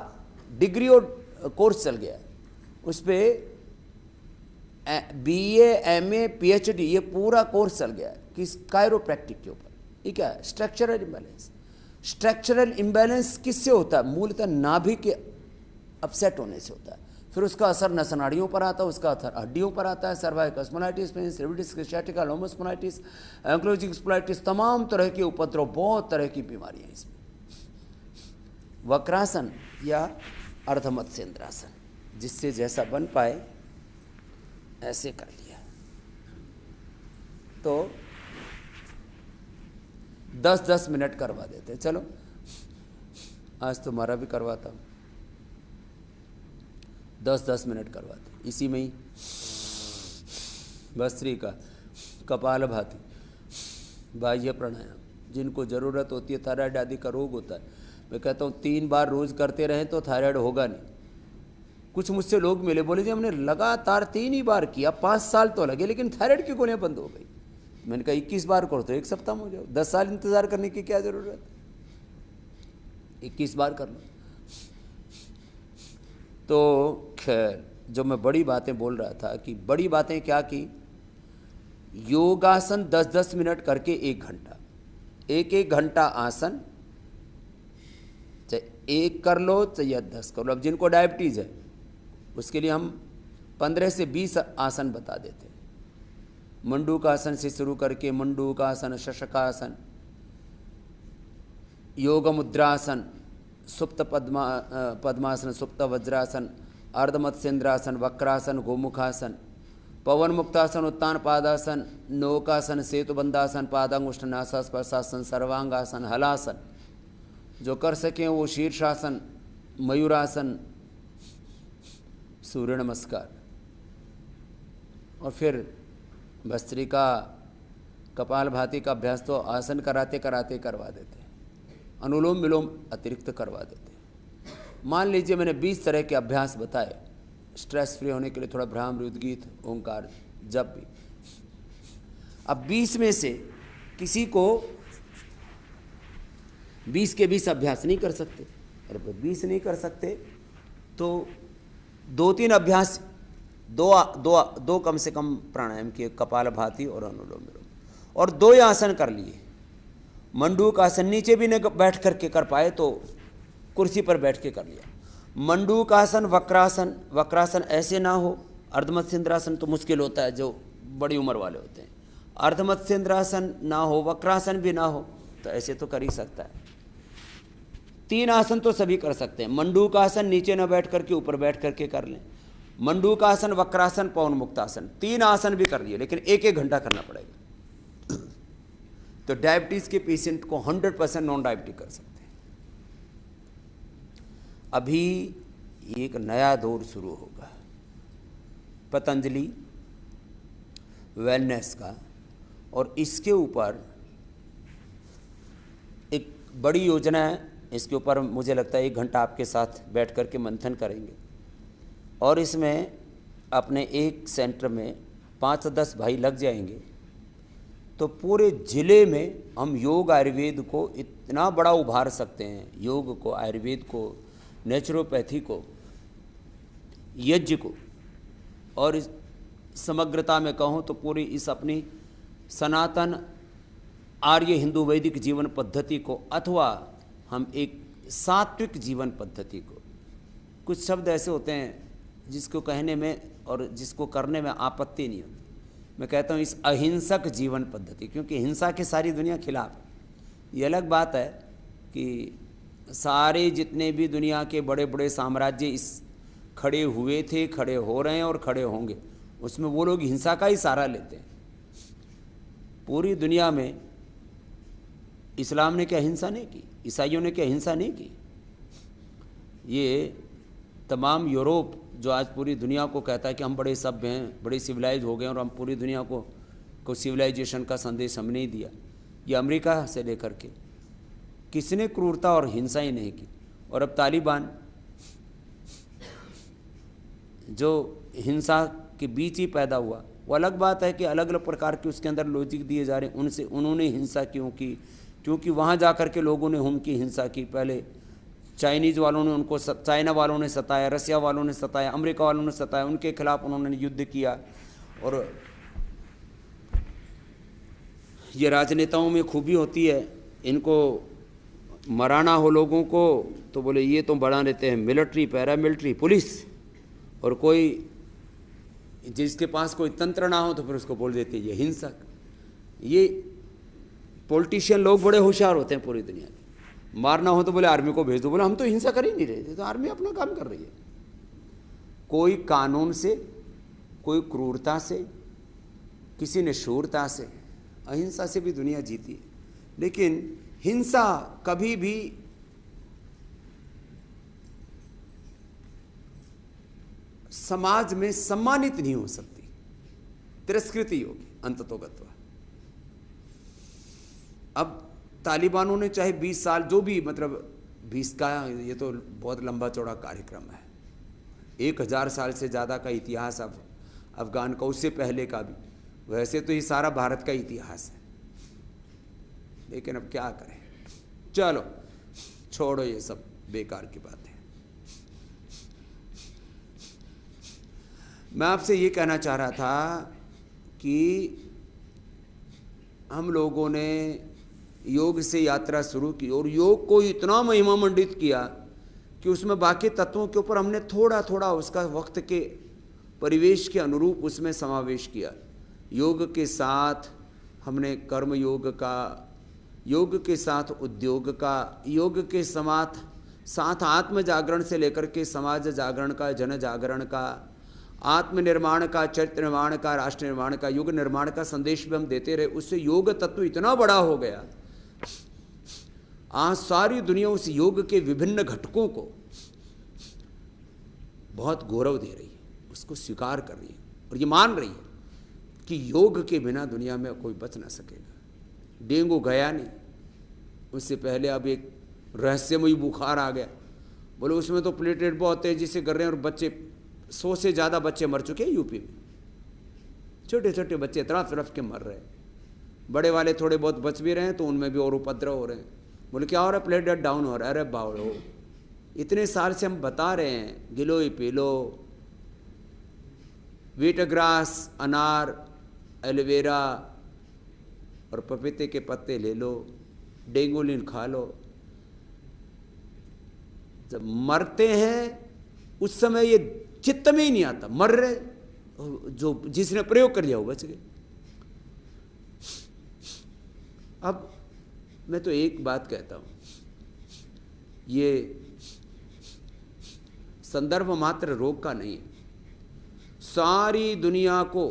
डिग्री और कोर्स चल गया है। उस पर BA, MA, PhD ये पूरा कोर्स चल गया है किस कायरोप्रैक्टिक के ऊपर। ये क्या है? Structural imbalance. स्ट्रक्चरल इम्बैलेंस किससे होता है? मूलतः नाभि के अपसेट होने से होता है। फिर उसका असर नसनाड़ियों पर आता है, उसका असर हड्डियों पर आता है। सर्वाइकल स्पॉन्डिलाइटिस, सेरेब्रस स्ciatica, लोमस स्पॉन्डिलाइटिस, एंक्लोजिंग स्पॉन्डिलाइटिस, तमाम तरह के उपद्रव, बहुत तरह की बीमारियां इसमें। वक्रासन या अर्धमत्स्येंद्रासन, जिससे जैसा बन पाए ऐसे कर लिया। तो 10-10 मिनट करवा देते। चलो आज तुम्हारा भी करवाता हूँ, 10-10 मिनट करवाते। इसी में ही भस्त्रिका, कपालभाति, बाह्य प्राणायाम। जिनको ज़रूरत होती है, थायराइड आदि का रोग होता है, मैं कहता हूँ 3 बार रोज़ करते रहें तो थायराइड होगा नहीं। कुछ मुझसे लोग मिले, बोले जी हमने लगातार 3 ही बार किया, 5 साल तो लगे, लेकिन थायराइड की गोलियां बंद हो गई। मैंने कहा 21 बार करो तो 1 सप्ताह में हो जाओ, 10 साल इंतजार करने की क्या जरूरत, 21 बार कर लो। तो खैर, जो मैं बड़ी बातें बोल रहा था कि बड़ी बातें क्या की, योगासन 10-10 मिनट करके 1 घंटा, 1-1 घंटा आसन, चाहे 1 कर लो चाहे 10 कर लो। अब जिनको डायबिटीज़ है उसके लिए हम 15 से 20 आसन बता देते हैं। मंडूकासन से शुरू करके मंडूकासन, शशकासन, योग मुद्रासन, सुप्त पद्मासन, सुप्त वज्रासन, अर्धमत्स्येंद्रासन, वक्रासन, गोमुखासन, पवन मुक्तासन, उत्तान पादासन, नौकासन, सेतुबंधासन, पादांगुष्ठ नासास्पर्शासन, सर्वांगासन, हलासन, जो कर सकें वो शीर्षासन, मयूरासन, सूर्य नमस्कार, और फिर भस्त्रिका, कपालभाति का अभ्यास तो आसन कराते कराते करवा देते हैं, अनुलोम विलोम अतिरिक्त करवा देते हैं। मान लीजिए मैंने 20 तरह के अभ्यास बताए स्ट्रेस फ्री होने के लिए, थोड़ा भ्राम, रुद्गीत, ओंकार, जप भी। अब 20 में से किसी को 20 के 20 अभ्यास नहीं कर सकते, अरे 20 नहीं कर सकते तो 2-3 अभ्यास, दो कम से कम प्राणायाम किए, कपालभाति और अनुलोम विलोम, और 2 आसन कर लिए। मंडूक आसन नीचे भी न बैठ करके कर पाए तो कुर्सी पर बैठ के कर लिया। मंडूक आसन, वक्रासन, वक्रासन ऐसे ना हो, अर्धमत्स्येंद्रासन तो मुश्किल होता है जो बड़ी उम्र वाले होते हैं, अर्धमत्स्येंद्रासन ना हो, वक्रासन भी ना हो, तो ऐसे तो कर ही सकता है। 3 आसन तो सभी कर सकते हैं। मंडूकासन नीचे न बैठ करके ऊपर बैठ करके कर लें, मंडूकासन, वक्रासन, पवन मुक्तासन, 3 आसन भी कर लिए, लेकिन 1-1 घंटा करना पड़ेगा। तो डायबिटीज़ के पेशेंट को 100% नॉन डायबिटिक कर सकते हैं। अभी एक नया दौर शुरू होगा पतंजलि वेलनेस का, और इसके ऊपर एक बड़ी योजना है। इसके ऊपर मुझे लगता है 1 घंटा आपके साथ बैठ कर के मंथन करेंगे, और इसमें अपने एक सेंटर में 5-10 भाई लग जाएंगे तो पूरे ज़िले में हम योग आयुर्वेद को इतना बड़ा उभार सकते हैं, योग को, आयुर्वेद को, नेचुरोपैथी को, यज्ञ को, और इस समग्रता में कहूँ तो पूरी इस अपनी सनातन आर्य हिंदू वैदिक जीवन पद्धति को, अथवा हम एक सात्विक जीवन पद्धति को, कुछ शब्द ऐसे होते हैं जिसको कहने में और जिसको करने में आपत्ति नहीं होती, मैं कहता हूँ इस अहिंसक जीवन पद्धति, क्योंकि हिंसा के सारी दुनिया खिलाफ है। ये अलग बात है कि सारे जितने भी दुनिया के बड़े बड़े साम्राज्य इस खड़े हुए थे, खड़े हो रहे हैं और खड़े होंगे, उसमें वो लोग हिंसा का ही सहारा लेते हैं। पूरी दुनिया में इस्लाम ने क्या हिंसा नहीं की, ईसाइयों ने क्या हिंसा नहीं की। ये तमाम यूरोप जो आज पूरी दुनिया को कहता है कि हम बड़े सभ्य हैं, बड़े सिविलाइज हो गए और हम पूरी दुनिया को सिविलाइजेशन का संदेश हमने ही दिया, ये अमेरिका से लेकर के किसने क्रूरता और हिंसा ही नहीं की। और अब तालिबान जो हिंसा के बीच ही पैदा हुआ, वो अलग बात है कि अलग अलग प्रकार के उसके अंदर लॉजिक दिए जा रहे हैं, उनसे उन्होंने हिंसा क्यों की, क्योंकि वहाँ जा कर के लोगों ने उनकी हिंसा की। पहले चाइनीज़ वालों ने उनको, चाइना वालों ने सताया, रसिया वालों ने सताया, अमेरिका वालों ने सताया, उनके खिलाफ उन्होंने युद्ध किया। और ये राजनेताओं में खूबी होती है, इनको मराना हो लोगों को तो बोले ये तो बढ़ा देते हैं मिलिट्री, पैरामिलिट्री, पुलिस, और कोई जिसके पास कोई तंत्र ना हो तो फिर उसको बोल देते हैं ये हिंसक। ये पॉलिटिशियन लोग बड़े होशियार होते हैं पूरी दुनिया में, मारना हो तो बोले आर्मी को भेज दो, बोले हम तो हिंसा कर ही नहीं रहे थे, तो आर्मी अपना काम कर रही है। कोई कानून से, कोई क्रूरता से, किसी ने शूरता से, अहिंसा से भी दुनिया जीती है। लेकिन हिंसा कभी भी समाज में सम्मानित नहीं हो सकती, तिरस्कृत ही होगी अंततोगत्वा। अब तालिबानों ने चाहे 20 साल जो भी, मतलब 20 का ये तो बहुत लंबा चौड़ा कार्यक्रम है, 1000 साल से ज़्यादा का इतिहास अफगान का, उससे पहले का भी। वैसे तो ये सारा भारत का इतिहास है, लेकिन अब क्या करें। चलो छोड़ो ये सब बेकार की बातें। मैं आपसे ये कहना चाह रहा था कि हम लोगों ने योग से यात्रा शुरू की और योग को इतना महिमा मंडित किया कि उसमें बाकी तत्वों के ऊपर हमने थोड़ा थोड़ा उसका वक्त के परिवेश के अनुरूप उसमें समावेश किया। योग के साथ हमने कर्म योग का, योग के साथ उद्योग का, योग के साथ आत्म जागरण से लेकर के समाज जागरण का, जन जागरण का, आत्मनिर्माण का, चरित्र निर्माण का, राष्ट्र निर्माण का, युग निर्माण का संदेश भी हम देते रहे। उससे योग तत्व इतना बड़ा हो गया, आज सारी दुनिया उस योग के विभिन्न घटकों को बहुत गौरव दे रही है, उसको स्वीकार कर रही है और ये मान रही है कि योग के बिना दुनिया में कोई बच ना सकेगा। डेंगू गया नहीं, उससे पहले अब एक रहस्यमयी बुखार आ गया, बोले उसमें तो प्लेटलेट बहुत तेजी से कर रहे हैं और बच्चे 100 से ज़्यादा बच्चे मर चुके हैं यूपी में। छोटे छोटे बच्चे तरफ तरफ के मर रहे हैं, बड़े वाले थोड़े बहुत बच भी रहे हैं तो उनमें भी और उपद्रव हो रहे हैं। बोले क्या हो रहा है, प्लेटलेट डाउन हो रहा है। अरे बावड़ो, इतने साल से हम बता रहे हैं गिलोय पी लो, व्हीट ग्रास, अनार, एलोवेरा और पपीते के पत्ते ले लो, डेंगोलिन खा लो। जब मरते हैं उस समय ये चित्त में ही नहीं आता, मर रहे, जो जिसने प्रयोग कर लिया वो बच गए। अब मैं तो एक बात कहता हूं, ये संदर्भ मात्र रोग का नहीं है। सारी दुनिया को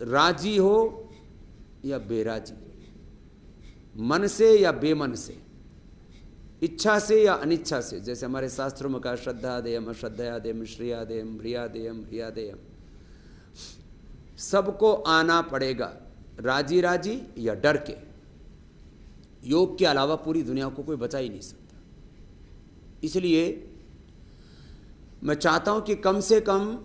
राजी हो या बेराजी, मन से या बेमन से, इच्छा से या अनिच्छा से, जैसे हमारे शास्त्रों में कहा श्रद्धा देयम, अश्रद्धया देयम, श्रिया देयम, प्रिया देयम, प्रिया देयम, सबको आना पड़ेगा, राजी राजी या डर के। योग के अलावा पूरी दुनिया को कोई बचा ही नहीं सकता। इसलिए मैं चाहता हूं कि कम से कम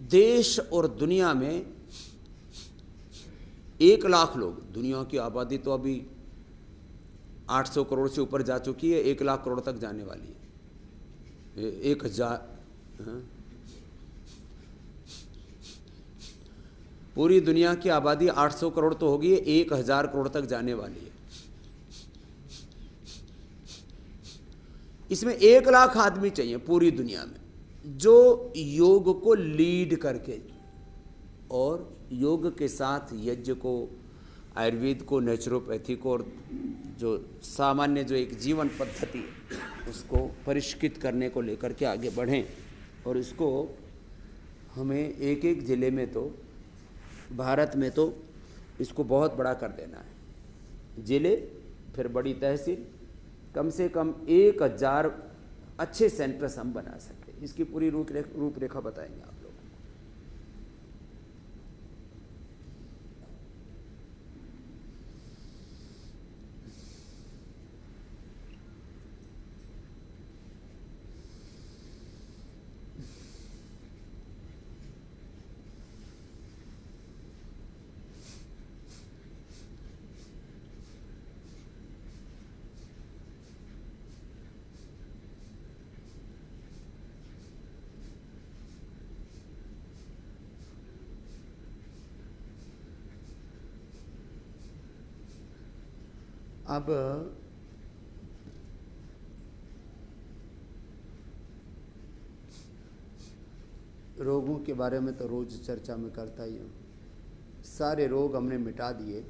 देश और दुनिया में 1 लाख लोग, दुनिया की आबादी तो अभी 800 करोड़ से ऊपर जा चुकी है, 1 लाख करोड़ तक जाने वाली है। 1000, पूरी दुनिया की आबादी 800 करोड़ तो होगी, 1000 करोड़ तक जाने वाली है। इसमें 1 लाख आदमी चाहिए पूरी दुनिया में जो योग को लीड करके और योग के साथ यज्ञ को, आयुर्वेद को, नेचुरोपैथी को और जो सामान्य जो एक जीवन पद्धति उसको परिष्कृत करने को लेकर के आगे बढ़ें। और इसको हमें एक एक ज़िले में तो, भारत में तो इसको बहुत बड़ा कर देना है। ज़िले, फिर बड़ी तहसील, कम से कम 1000 अच्छे सेंटर्स हम बना सकते। इसकी पूरी रूपरेखा बताएंगे आप लोग। अब रोगों के बारे में तो रोज चर्चा में करता ही हूँ। सारे रोग हमने मिटा दिए।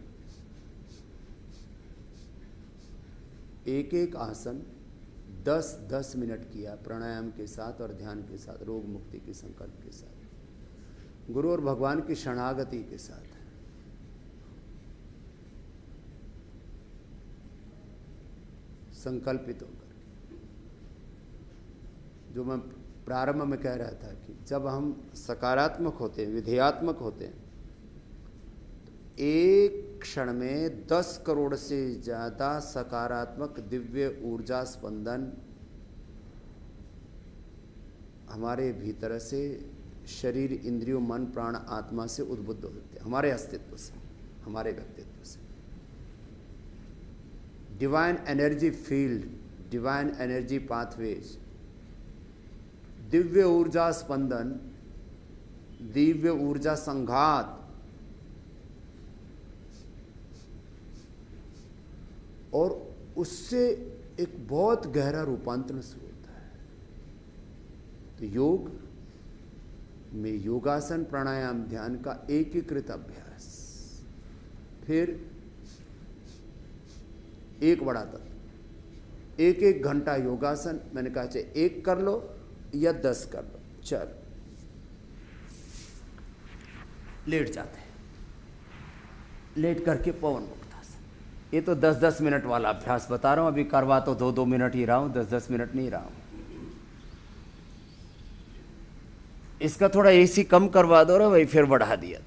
एक एक आसन 10-10 मिनट किया प्राणायाम के साथ और ध्यान के साथ, रोग मुक्ति के संकल्प के साथ, गुरु और भगवान की शरणागति के साथ। संकल्पित होकर, जो मैं प्रारंभ में कह रहा था कि जब हम सकारात्मक होते हैं, विधेयात्मक होते हैं, तो एक क्षण में 10 करोड़ से ज़्यादा सकारात्मक दिव्य ऊर्जा स्पंदन हमारे भीतर से, शरीर, इंद्रियों, मन, प्राण, आत्मा से उद्बुद्ध होते हैं, हमारे अस्तित्व से, हमारे व्यक्तित्व से। Divine energy field, divine energy pathways, Divya ऊर्जा स्पंदन, दिव्य ऊर्जा संघात और उससे एक बहुत गहरा रूपांतरण शुरू होता है। तो योग में योगासन, प्राणायाम, ध्यान का एकीकृत अभ्यास, फिर एक बड़ा तत्व, 1-1 घंटा योगासन। मैंने कहा चाहे 1 कर लो या 10 कर लो, चल लेट जाते हैं, लेट करके पवन मुक्तासन। ये तो 10-10 मिनट वाला अभ्यास बता रहा हूं, अभी करवा तो 2-2 मिनट ही रहा हूं, 10-10 मिनट नहीं रहा हूं। इसका थोड़ा एसी कम करवा दो ना भाई, फिर बढ़ा दिया।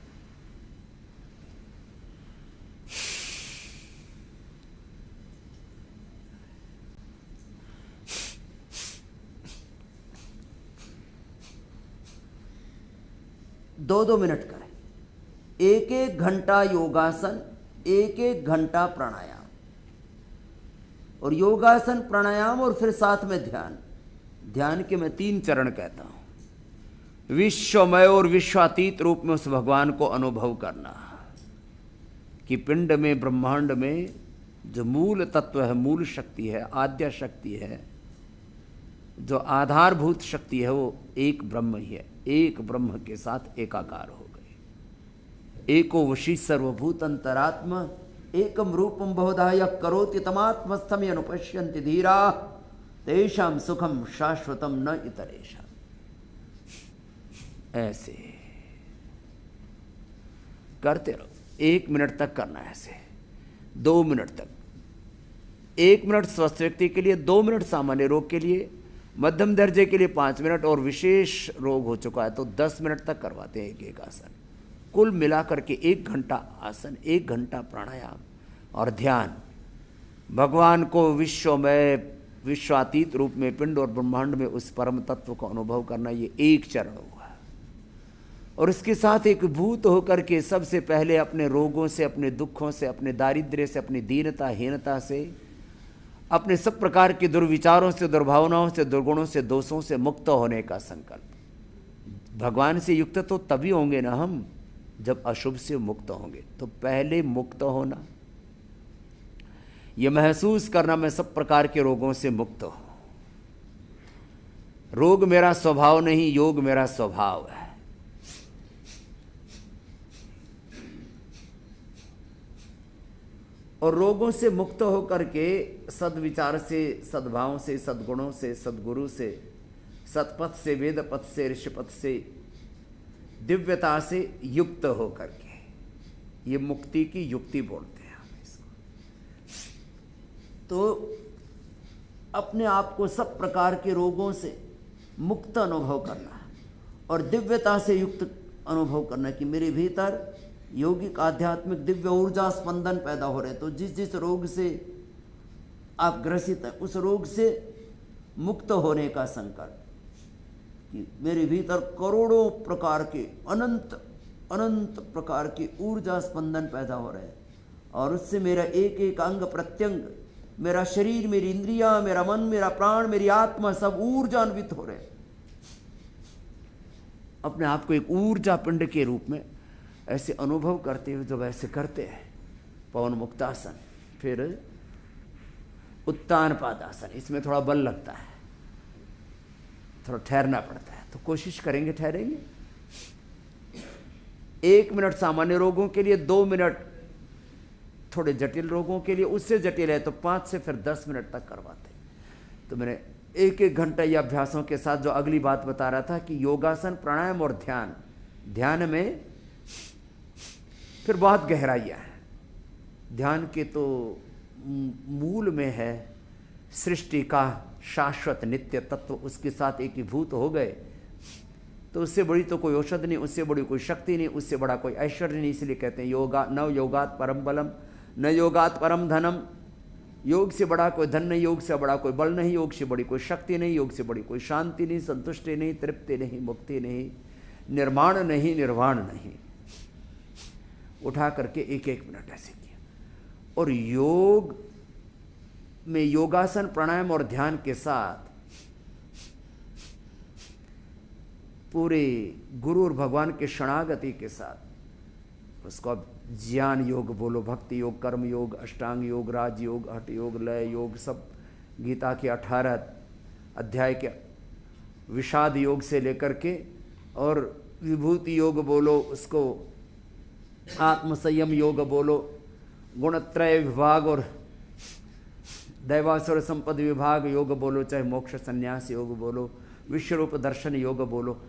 दो मिनट करें, 1-1 घंटा योगासन, 1-1 घंटा प्राणायाम, और योगासन, प्राणायाम और फिर साथ में ध्यान। ध्यान के मैं 3 चरण कहता हूं। विश्वमय और विश्वातीत रूप में उस भगवान को अनुभव करना कि पिंड में, ब्रह्मांड में जो मूल तत्व है, मूल शक्ति है, आद्य शक्ति है, जो आधारभूत शक्ति है, वो एक ब्रह्म ही है। एक ब्रह्म के साथ एकाकार हो गए। एको वशी सर्वभूत अंतरात्मा एकम रूपम बहुधा यः करोति तमात्मस्थम अनुपश्यन्ति धीरा तेषां सुखम शाश्वतम न इतरेषां। ऐसे करते रहो, 1 मिनट तक करना है, ऐसे 2 मिनट तक। 1 मिनट स्वस्थ व्यक्ति के लिए, 2 मिनट सामान्य रोग के लिए, मध्यम दर्जे के लिए 5 मिनट, और विशेष रोग हो चुका है तो 10 मिनट तक करवाते हैं एक आसन। कुल मिलाकर के 1 घंटा आसन, 1 घंटा प्राणायाम और ध्यान। भगवान को विश्वमय, विश्वातीत रूप में पिंड और ब्रह्मांड में उस परम तत्व को अनुभव करना, ये एक चरण हुआ। और इसके साथ एक भूत होकर के सबसे पहले अपने रोगों से, अपने दुखों से, अपने दारिद्र्य से, अपनी दीनता, हीनता से, अपने सब प्रकार के दुर्विचारों से, दुर्भावनाओं से, दुर्गुणों से, दोषों से मुक्त होने का संकल्प। भगवान से युक्त तो तभी होंगे ना हम, जब अशुभ से मुक्त होंगे। तो पहले मुक्त होना, यह महसूस करना मैं सब प्रकार के रोगों से मुक्त हूं। रोग मेरा स्वभाव नहीं, योग मेरा स्वभाव है। और रोगों से मुक्त होकर के सद्विचार से, सद्भाव से, सद्गुणों से, सद्गुरु से, सतपथ से, वेद पथ से, ऋषिपथ से, दिव्यता से युक्त होकर के, ये मुक्ति की युक्ति बोलते हैं हम इसको। तो अपने आप को सब प्रकार के रोगों से मुक्त अनुभव करना और दिव्यता से युक्त अनुभव करना कि मेरे भीतर यौगिक, आध्यात्मिक, दिव्य ऊर्जा स्पंदन पैदा हो रहे। तो जिस जिस रोग से आप ग्रसित हैं, उस रोग से मुक्त होने का संकल्प कि मेरे भीतर करोड़ों प्रकार के, अनंत अनंत प्रकार के ऊर्जा स्पंदन पैदा हो रहे हैं, और उससे मेरा एक एक अंग प्रत्यंग, मेरा शरीर, मेरी इंद्रियां, मेरा मन, मेरा प्राण, मेरी आत्मा सब ऊर्जान्वित हो रहे हैं। अपने आप को एक ऊर्जा पिंड के रूप में ऐसे अनुभव करते हुए जब ऐसे करते हैं, पवन मुक्तासन, फिर उत्तान पादासन। इसमें थोड़ा बल लगता है, थोड़ा ठहरना पड़ता है, तो कोशिश करेंगे, ठहरेंगे। 1 मिनट सामान्य रोगों के लिए, 2 मिनट थोड़े जटिल रोगों के लिए, उससे जटिल है तो 5 से फिर 10 मिनट तक करवाते। तो मैंने 1-1 घंटा ये अभ्यासों के साथ जो अगली बात बता रहा था कि योगासन, प्राणायाम और ध्यान। ध्यान में फिर बहुत गहराइयाँ हैं। ध्यान के तो मूल में है सृष्टि का शाश्वत नित्य तत्व, उसके साथ एकीभूत हो गए तो उससे बड़ी तो कोई औषध नहीं, उससे बड़ी कोई शक्ति नहीं, उससे बड़ा कोई ऐश्वर्य नहीं। इसलिए कहते हैं योगा न योगात परम बलम न योगात परम धनम। योग से बड़ा कोई धन नहीं, योग से बड़ा कोई बल नहीं, योग से बड़ी कोई शक्ति नहीं, योग से बड़ी कोई शांति नहीं, संतुष्टि नहीं, तृप्ति नहीं, मुक्ति नहीं, निर्माण नहीं, निर्वाण नहीं। उठा करके एक एक मिनट ऐसे किया। और योग में योगासन, प्राणायाम और ध्यान के साथ पूरे गुरु और भगवान के शरणागति के साथ उसको अब ज्ञान योग बोलो, भक्ति योग, कर्म योग, अष्टांग योग, राज योग, हठ योग, लय योग, सब गीता के 18 अध्याय के विषाद योग से लेकर के और विभूति योग बोलो, उसको आत्मसंयम योग बोलो, गुणत्रय विभाग और दैवासुर संपद विभाग योग बोलो, चाहे मोक्ष संन्यास योग बोलो, विश्वरूप दर्शन योग बोलो।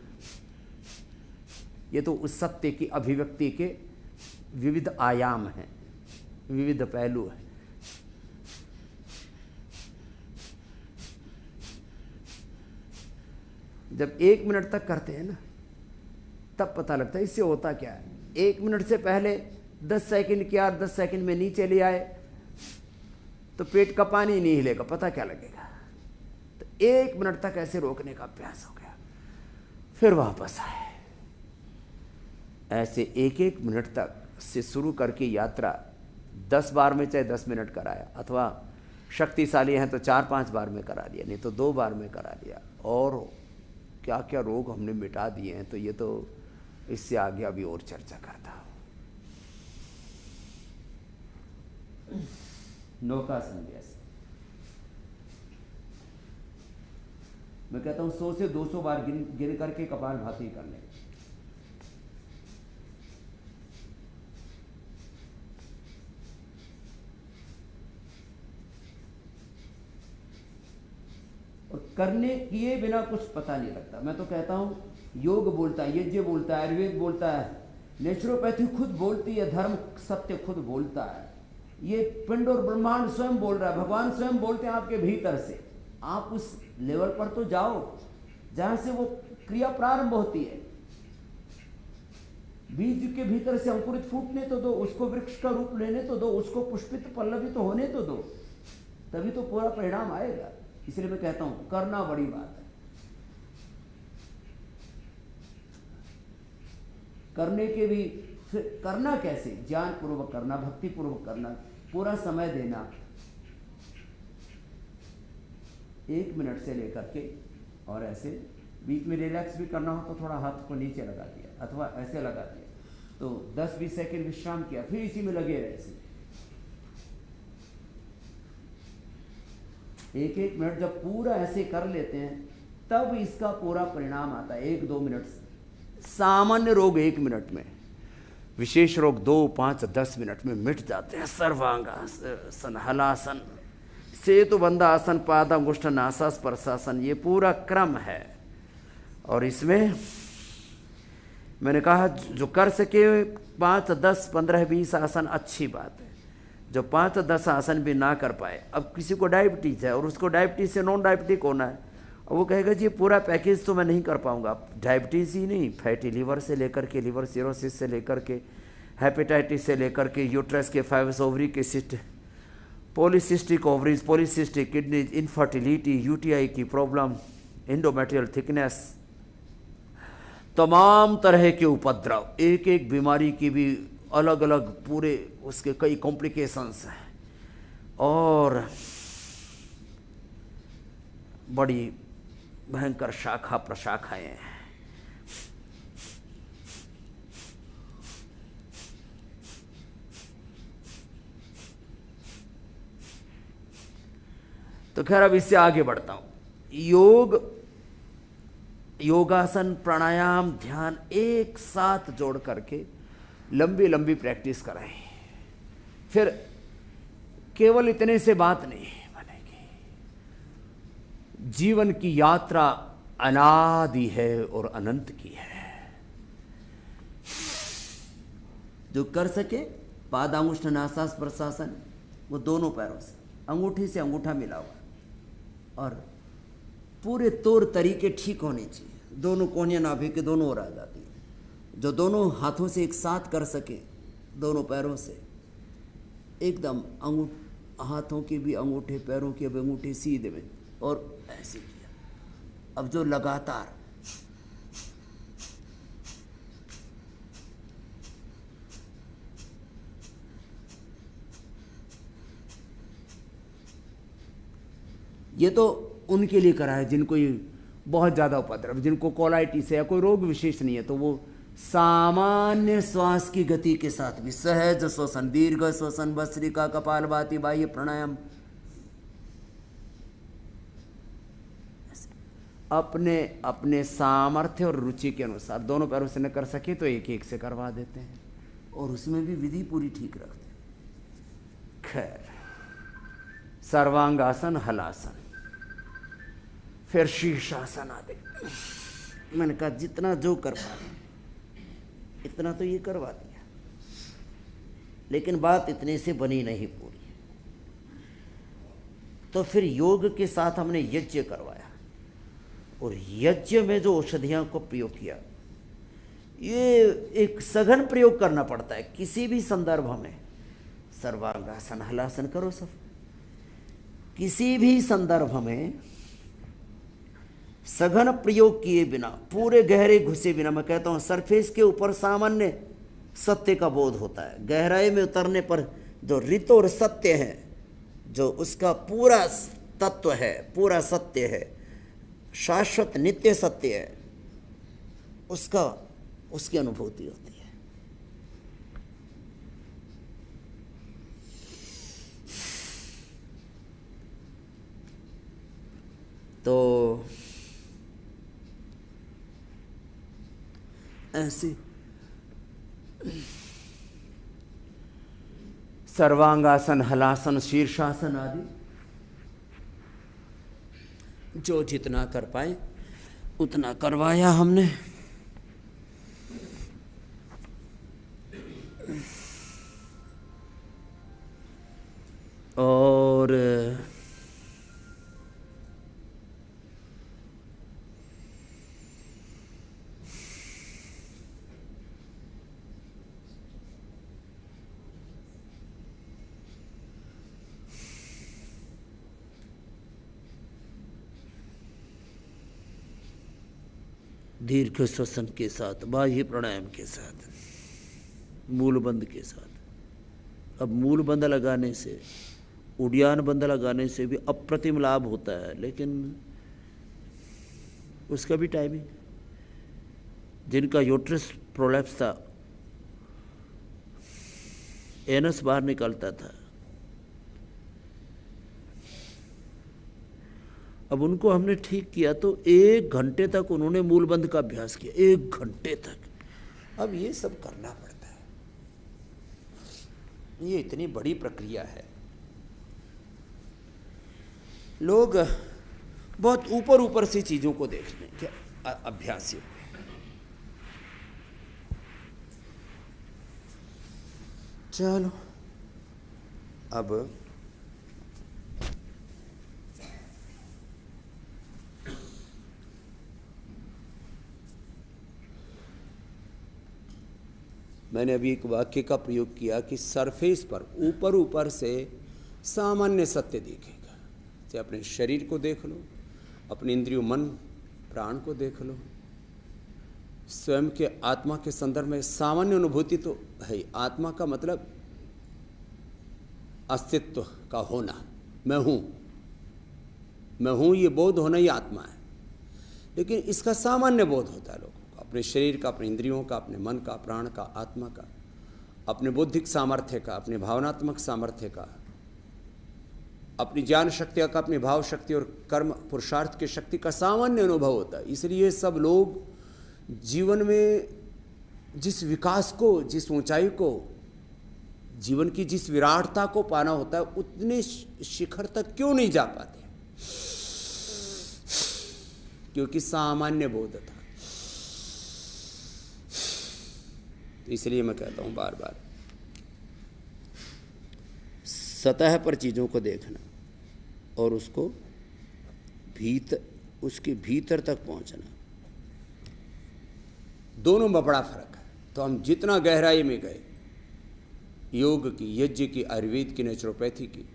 ये तो उस सत्य की अभिव्यक्ति के विविध आयाम हैं, विविध पहलू हैं। जब 1 मिनट तक करते हैं ना, तब पता लगता है इससे होता क्या है। 1 मिनट से पहले 10 सेकंड किया, 10 सेकंड में नीचे ले आए तो पेट का पानी नहीं हिलेगा, पता क्या लगेगा। तो 1 मिनट तक ऐसे रोकने का अभ्यास हो गया, फिर वापस आए। ऐसे 1-1 मिनट तक से शुरू करके यात्रा 10 बार में चाहे 10 मिनट कराया, अथवा शक्तिशाली हैं तो 4-5 बार में करा दिया, नहीं तो 2 बार में करा दिया। और क्या क्या रोग हमने मिटा दिए हैं। तो ये तो इससे आगे अभी और चर्चा करता हूँ। नौकासन जैसे मैं कहता हूँ 100 से 200 बार गिन करके कपालभाति कर लें। और करने किए बिना कुछ पता नहीं लगता। मैं तो कहता हूँ योग बोलता है, यज्ञ बोलता है, आयुर्वेद बोलता है, नेचुरोपैथी खुद बोलती है, धर्म सत्य खुद बोलता है, ये पिंड और ब्रह्मांड स्वयं बोल रहा है, भगवान स्वयं बोलते हैं आपके भीतर से। आप उस लेवल पर तो जाओ जहां से वो क्रिया प्रारंभ होती है। बीज के भीतर से अंकुरित फूटने तो दो, उसको वृक्ष का रूप लेने तो दो, उसको पुष्पित पल्लवित तो होने तो दो, तभी तो पूरा परिणाम आएगा। इसलिए मैं कहता हूं करना बड़ी बात है। करने के भी फिर करना कैसे, ज्ञान पूर्वक करना, भक्ति पूर्वक करना, पूरा समय देना। 1 मिनट से लेकर के और ऐसे बीच में रिलैक्स भी करना हो तो थोड़ा हाथ को नीचे लगा दिया अथवा ऐसे लगा दिया, तो 10-20 सेकंड विश्राम किया, फिर इसी में लगे रहे। ऐसे 1-1 मिनट जब पूरा ऐसे कर लेते हैं तब इसका पूरा परिणाम आता है। 1-2 मिनट सामान्य रोग 1 मिनट में, विशेष रोग 2, 5, 10 मिनट में मिट जाते हैं। सर्वांगासन, हलासन, सेतुबंध आसन, पादांगुष्ठ नासास्पर्शासन, ये पूरा क्रम है। और इसमें मैंने कहा जो कर सके 5, 10, 15, 20 आसन अच्छी बात है। जो 5, 10 आसन भी ना कर पाए, अब किसी को डायबिटीज है और उसको डायबिटीज से नॉन डायबिटिक होना है, और वो कहेगा जी पूरा पैकेज तो मैं नहीं कर पाऊंगा। डायबिटीज़ ही नहीं, फैटी लीवर से लेकर के लिवर सिरोसिस से लेकर के हेपेटाइटिस से लेकर के यूट्रस के फाइब्रस, ओवरी के cyst, polycystic ovaries, polycystic kidneys, infertility, UTI की प्रॉब्लम, एंडोमेट्रियल थिकनेस, तमाम तरह के उपद्रव, एक एक बीमारी की भी अलग अलग पूरे उसके कई कॉम्प्लिकेशंस हैं और बड़ी भयंकर शाखा प्रशाखाएं हैं। तो खैर अब इससे आगे बढ़ता हूं। योगासन, प्राणायाम, ध्यान एक साथ जोड़ करके लंबी लंबी प्रैक्टिस कराएं। फिर केवल इतने से बात नहीं बनेगी। जीवन की यात्रा अनादि है और अनंत की है। जो कर सके पादांगुष्ठ नासास्पर्शासन, वो दोनों पैरों से अंगूठी से अंगूठा मिला हुआ और पूरे तौर तरीके ठीक होने चाहिए। दोनों कोहनियाँ नाभि के दोनों ओर आ जाती है। जो दोनों हाथों से एक साथ कर सके, दोनों पैरों से एकदम हाथों के भी अंगूठे, पैरों के भी अंगूठे सीधे में, और ऐसे किया। अब जो लगातार ये तो उनके लिए करा है जिनको ये बहुत ज़्यादा उपद्रव, जिनको कोलाइटिस है या कोई रोग विशेष नहीं है, तो वो सामान्य श्वास की गति के साथ भी सहज श्वसन, दीर्घ श्वसन, भस्त्रिका, कपालभाति, बाह्य प्राणायाम अपने अपने सामर्थ्य और रुचि के अनुसार दोनों पैरों से न कर सके तो एक एक से करवा देते हैं, और उसमें भी विधि पूरी ठीक रखते हैं। खैर, सर्वांगासन, हलासन, फिर शीर्षासन आदि। मैंने कहा जितना जो कर पाए इतना तो ये करवा दिया, लेकिन बात इतने से बनी नहीं पूरी। तो फिर योग के साथ हमने यज्ञ करवाया, और यज्ञ में जो औषधियों को प्रयोग किया, ये एक सघन प्रयोग करना पड़ता है किसी भी संदर्भ में। सर्वांगासन, हलासन करो सब, किसी भी संदर्भ में सघन प्रयोग किए बिना, पूरे गहरे घुसे बिना, मैं कहता हूं सरफेस के ऊपर सामान्य सत्य का बोध होता है, गहराई में उतरने पर जो रित और सत्य है, जो उसका पूरा तत्व है, पूरा सत्य है, शाश्वत नित्य सत्य है, उसकी अनुभूति होती है। तो ऐसे सर्वांगासन, हलासन, शीर्षासन आदि जो जितना कर पाए उतना करवाया हमने। और दीर्घ श्वसन के साथ, बाह्य प्राणायाम के साथ, मूलबंध के साथ। अब मूलबंध लगाने से, उड्डयन बंध लगाने से भी अप्रतिम लाभ होता है, लेकिन उसका भी टाइमिंग। जिनका यूट्रस प्रोलैप्स था, एनस बाहर निकलता था, अब उनको हमने ठीक किया तो 1 घंटे तक उन्होंने मूलबंध का अभ्यास किया, 1 घंटे तक। अब ये सब करना पड़ता है, ये इतनी बड़ी प्रक्रिया है। लोग बहुत ऊपर ऊपर से चीजों को देख लें, क्या अभ्यास है। चलो अब मैंने अभी एक वाक्य का प्रयोग किया कि सरफेस पर ऊपर ऊपर से सामान्य सत्य दिखेगा। जैसे अपने शरीर को देख लो, अपने इंद्रियों, मन, प्राण को देख लो, स्वयं के आत्मा के संदर्भ में सामान्य अनुभूति तो है। आत्मा का मतलब अस्तित्व का होना, मैं हूँ, ये बोध होना ही आत्मा है। लेकिन इसका सामान्य बोध होता है लोगों को, अपने शरीर का, अपने इंद्रियों का, अपने मन का, प्राण का, आत्मा का, अपने बौद्धिक सामर्थ्य का, अपने भावनात्मक सामर्थ्य का, अपनी ज्ञान शक्ति का, अपनी भाव शक्ति और कर्म पुरुषार्थ की शक्ति का सामान्य अनुभव होता है। इसलिए सब लोग जीवन में जिस विकास को, जिस ऊंचाई को, जीवन की जिस विराटता को पाना होता है, उतने शिखर तक क्यों नहीं जा पाते? क्योंकि सामान्य बोध था। इसलिए मैं कहता हूं बार बार, सतह पर चीजों को देखना और उसको उसके भीतर तक पहुंचना, दोनों में बड़ा फर्क है। तो हम जितना गहराई में गए, योग की, यज्ञ की, आयुर्वेद की, नेचुरोपैथी की,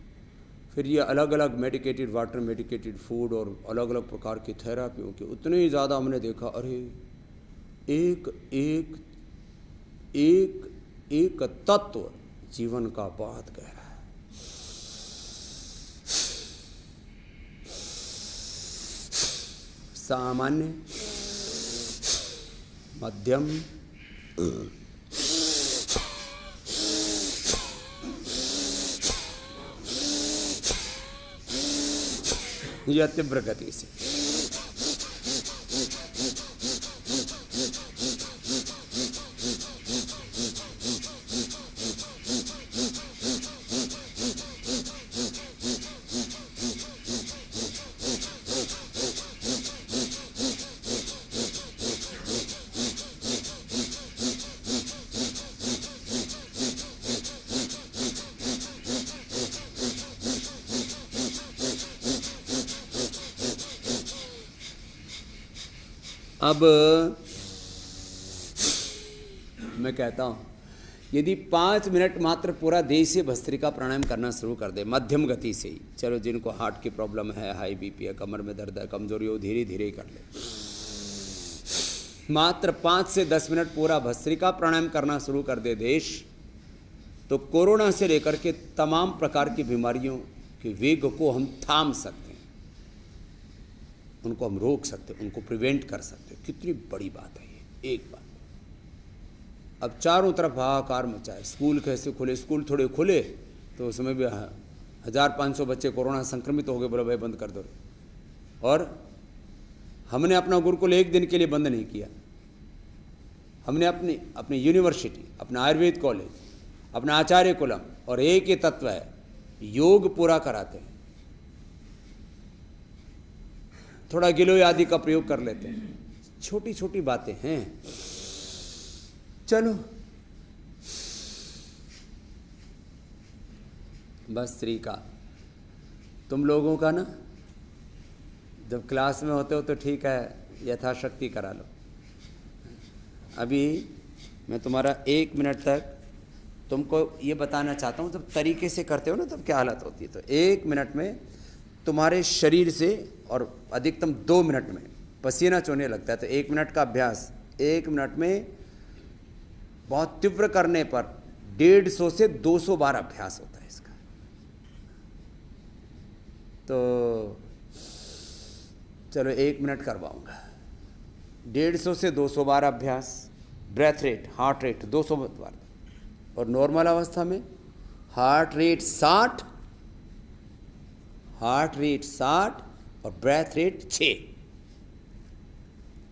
फिर ये अलग अलग मेडिकेटेड वाटर, मेडिकेटेड फूड और अलग अलग प्रकार की थेरापियों की, उतने ही ज़्यादा हमने देखा अरे एक एक एक एक तत्व जीवन का बहुत गहरा है। सामान्य, मध्यम, या तीव्र गति से। अब मैं कहता हूँ यदि 5 मिनट मात्र पूरा देह से भस्त्रिका प्राणायाम करना शुरू कर दे, मध्यम गति से ही, चलो जिनको हार्ट की प्रॉब्लम है, हाई बीपी है, कमर में दर्द है, कमजोरी हो, धीरे धीरे ही कर ले। मात्र 5 से 10 मिनट पूरा भस्त्रिका प्राणायाम करना शुरू कर दे देश, तो कोरोना से लेकर के तमाम प्रकार की बीमारियों के वेग को हम थाम सकते हैं, उनको हम रोक सकते हैं, उनको प्रिवेंट कर सकते हैं। कितनी बड़ी बात है ये, एक बात। अब चारों तरफ हाहाकार मचा है, स्कूल कैसे खुले, स्कूल थोड़े खुले तो उसमें भी 1500 बच्चे कोरोना संक्रमित हो गए, बोले भाई बंद कर दो। और हमने अपना गुरुकुल एक दिन के लिए बंद नहीं किया, हमने अपनी यूनिवर्सिटी, अपना आयुर्वेद कॉलेज, अपना आचार्य कुलम और एक ही तत्व है, योग पूरा कराते हैं। थोड़ा गिलोय आदि का प्रयोग कर लेते हैं, छोटी छोटी बातें हैं। चलो बस श्री का तुम लोगों का ना, जब क्लास में होते हो तो ठीक है, यथाशक्ति करा लो। अभी मैं तुम्हारा 1 मिनट तक तुमको ये बताना चाहता हूँ, जब तरीके से करते हो ना तब क्या हालत होती है। तो 1 मिनट में तुम्हारे शरीर से, और अधिकतम 2 मिनट में पसीना चूने लगता है। तो 1 मिनट का अभ्यास 1 मिनट में बहुत तीव्र करने पर 150 से 200 बार अभ्यास होता है इसका। तो चलो 1 मिनट करवाऊंगा, 150 से 200 बार अभ्यास, ब्रेथ रेट, हार्ट रेट 200 बार, और नॉर्मल अवस्था में हार्ट रेट 60 और ब्रेथ रेट 6।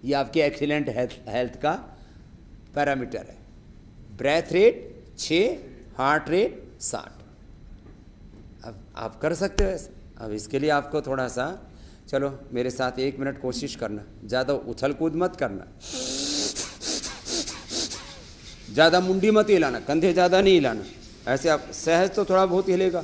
ये आपके एक्सीलेंट हेल्थ का पैरामीटर है। Breath rate 6, heart rate 60। अब आप कर सकते हो ऐसे। अब इसके लिए आपको थोड़ा सा, चलो मेरे साथ 1 मिनट कोशिश करना, ज़्यादा उछल कूद मत करना, ज़्यादा मुंडी मत हिलाना, कंधे ज़्यादा नहीं हिलाना, ऐसे आप सहज तो थोड़ा बहुत हिलेगा।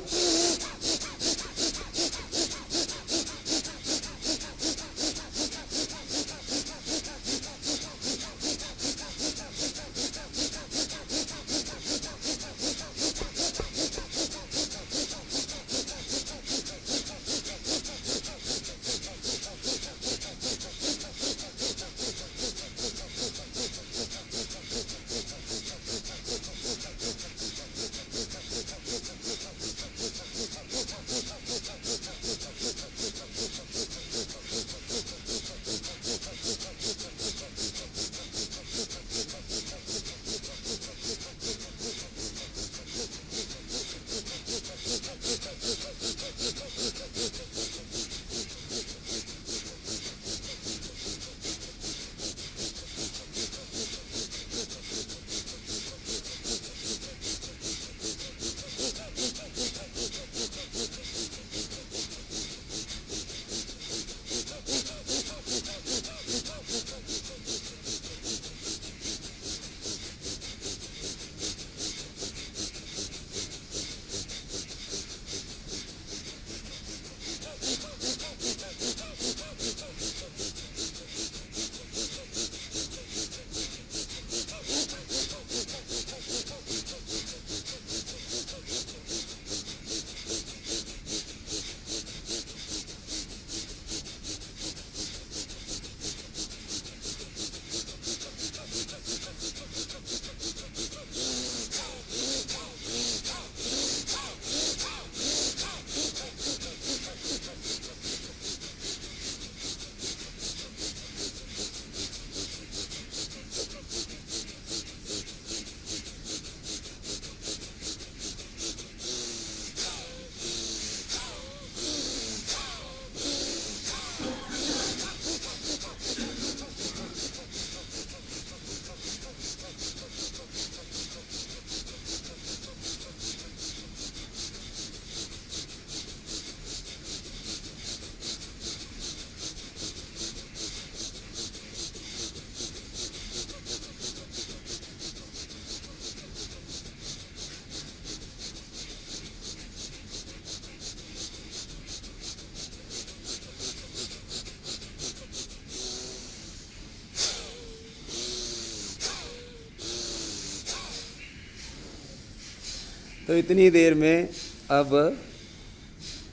तो इतनी देर में अब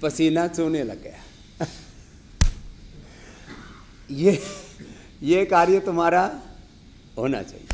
पसीना चूने लग गया। ये कार्य तुम्हारा होना चाहिए।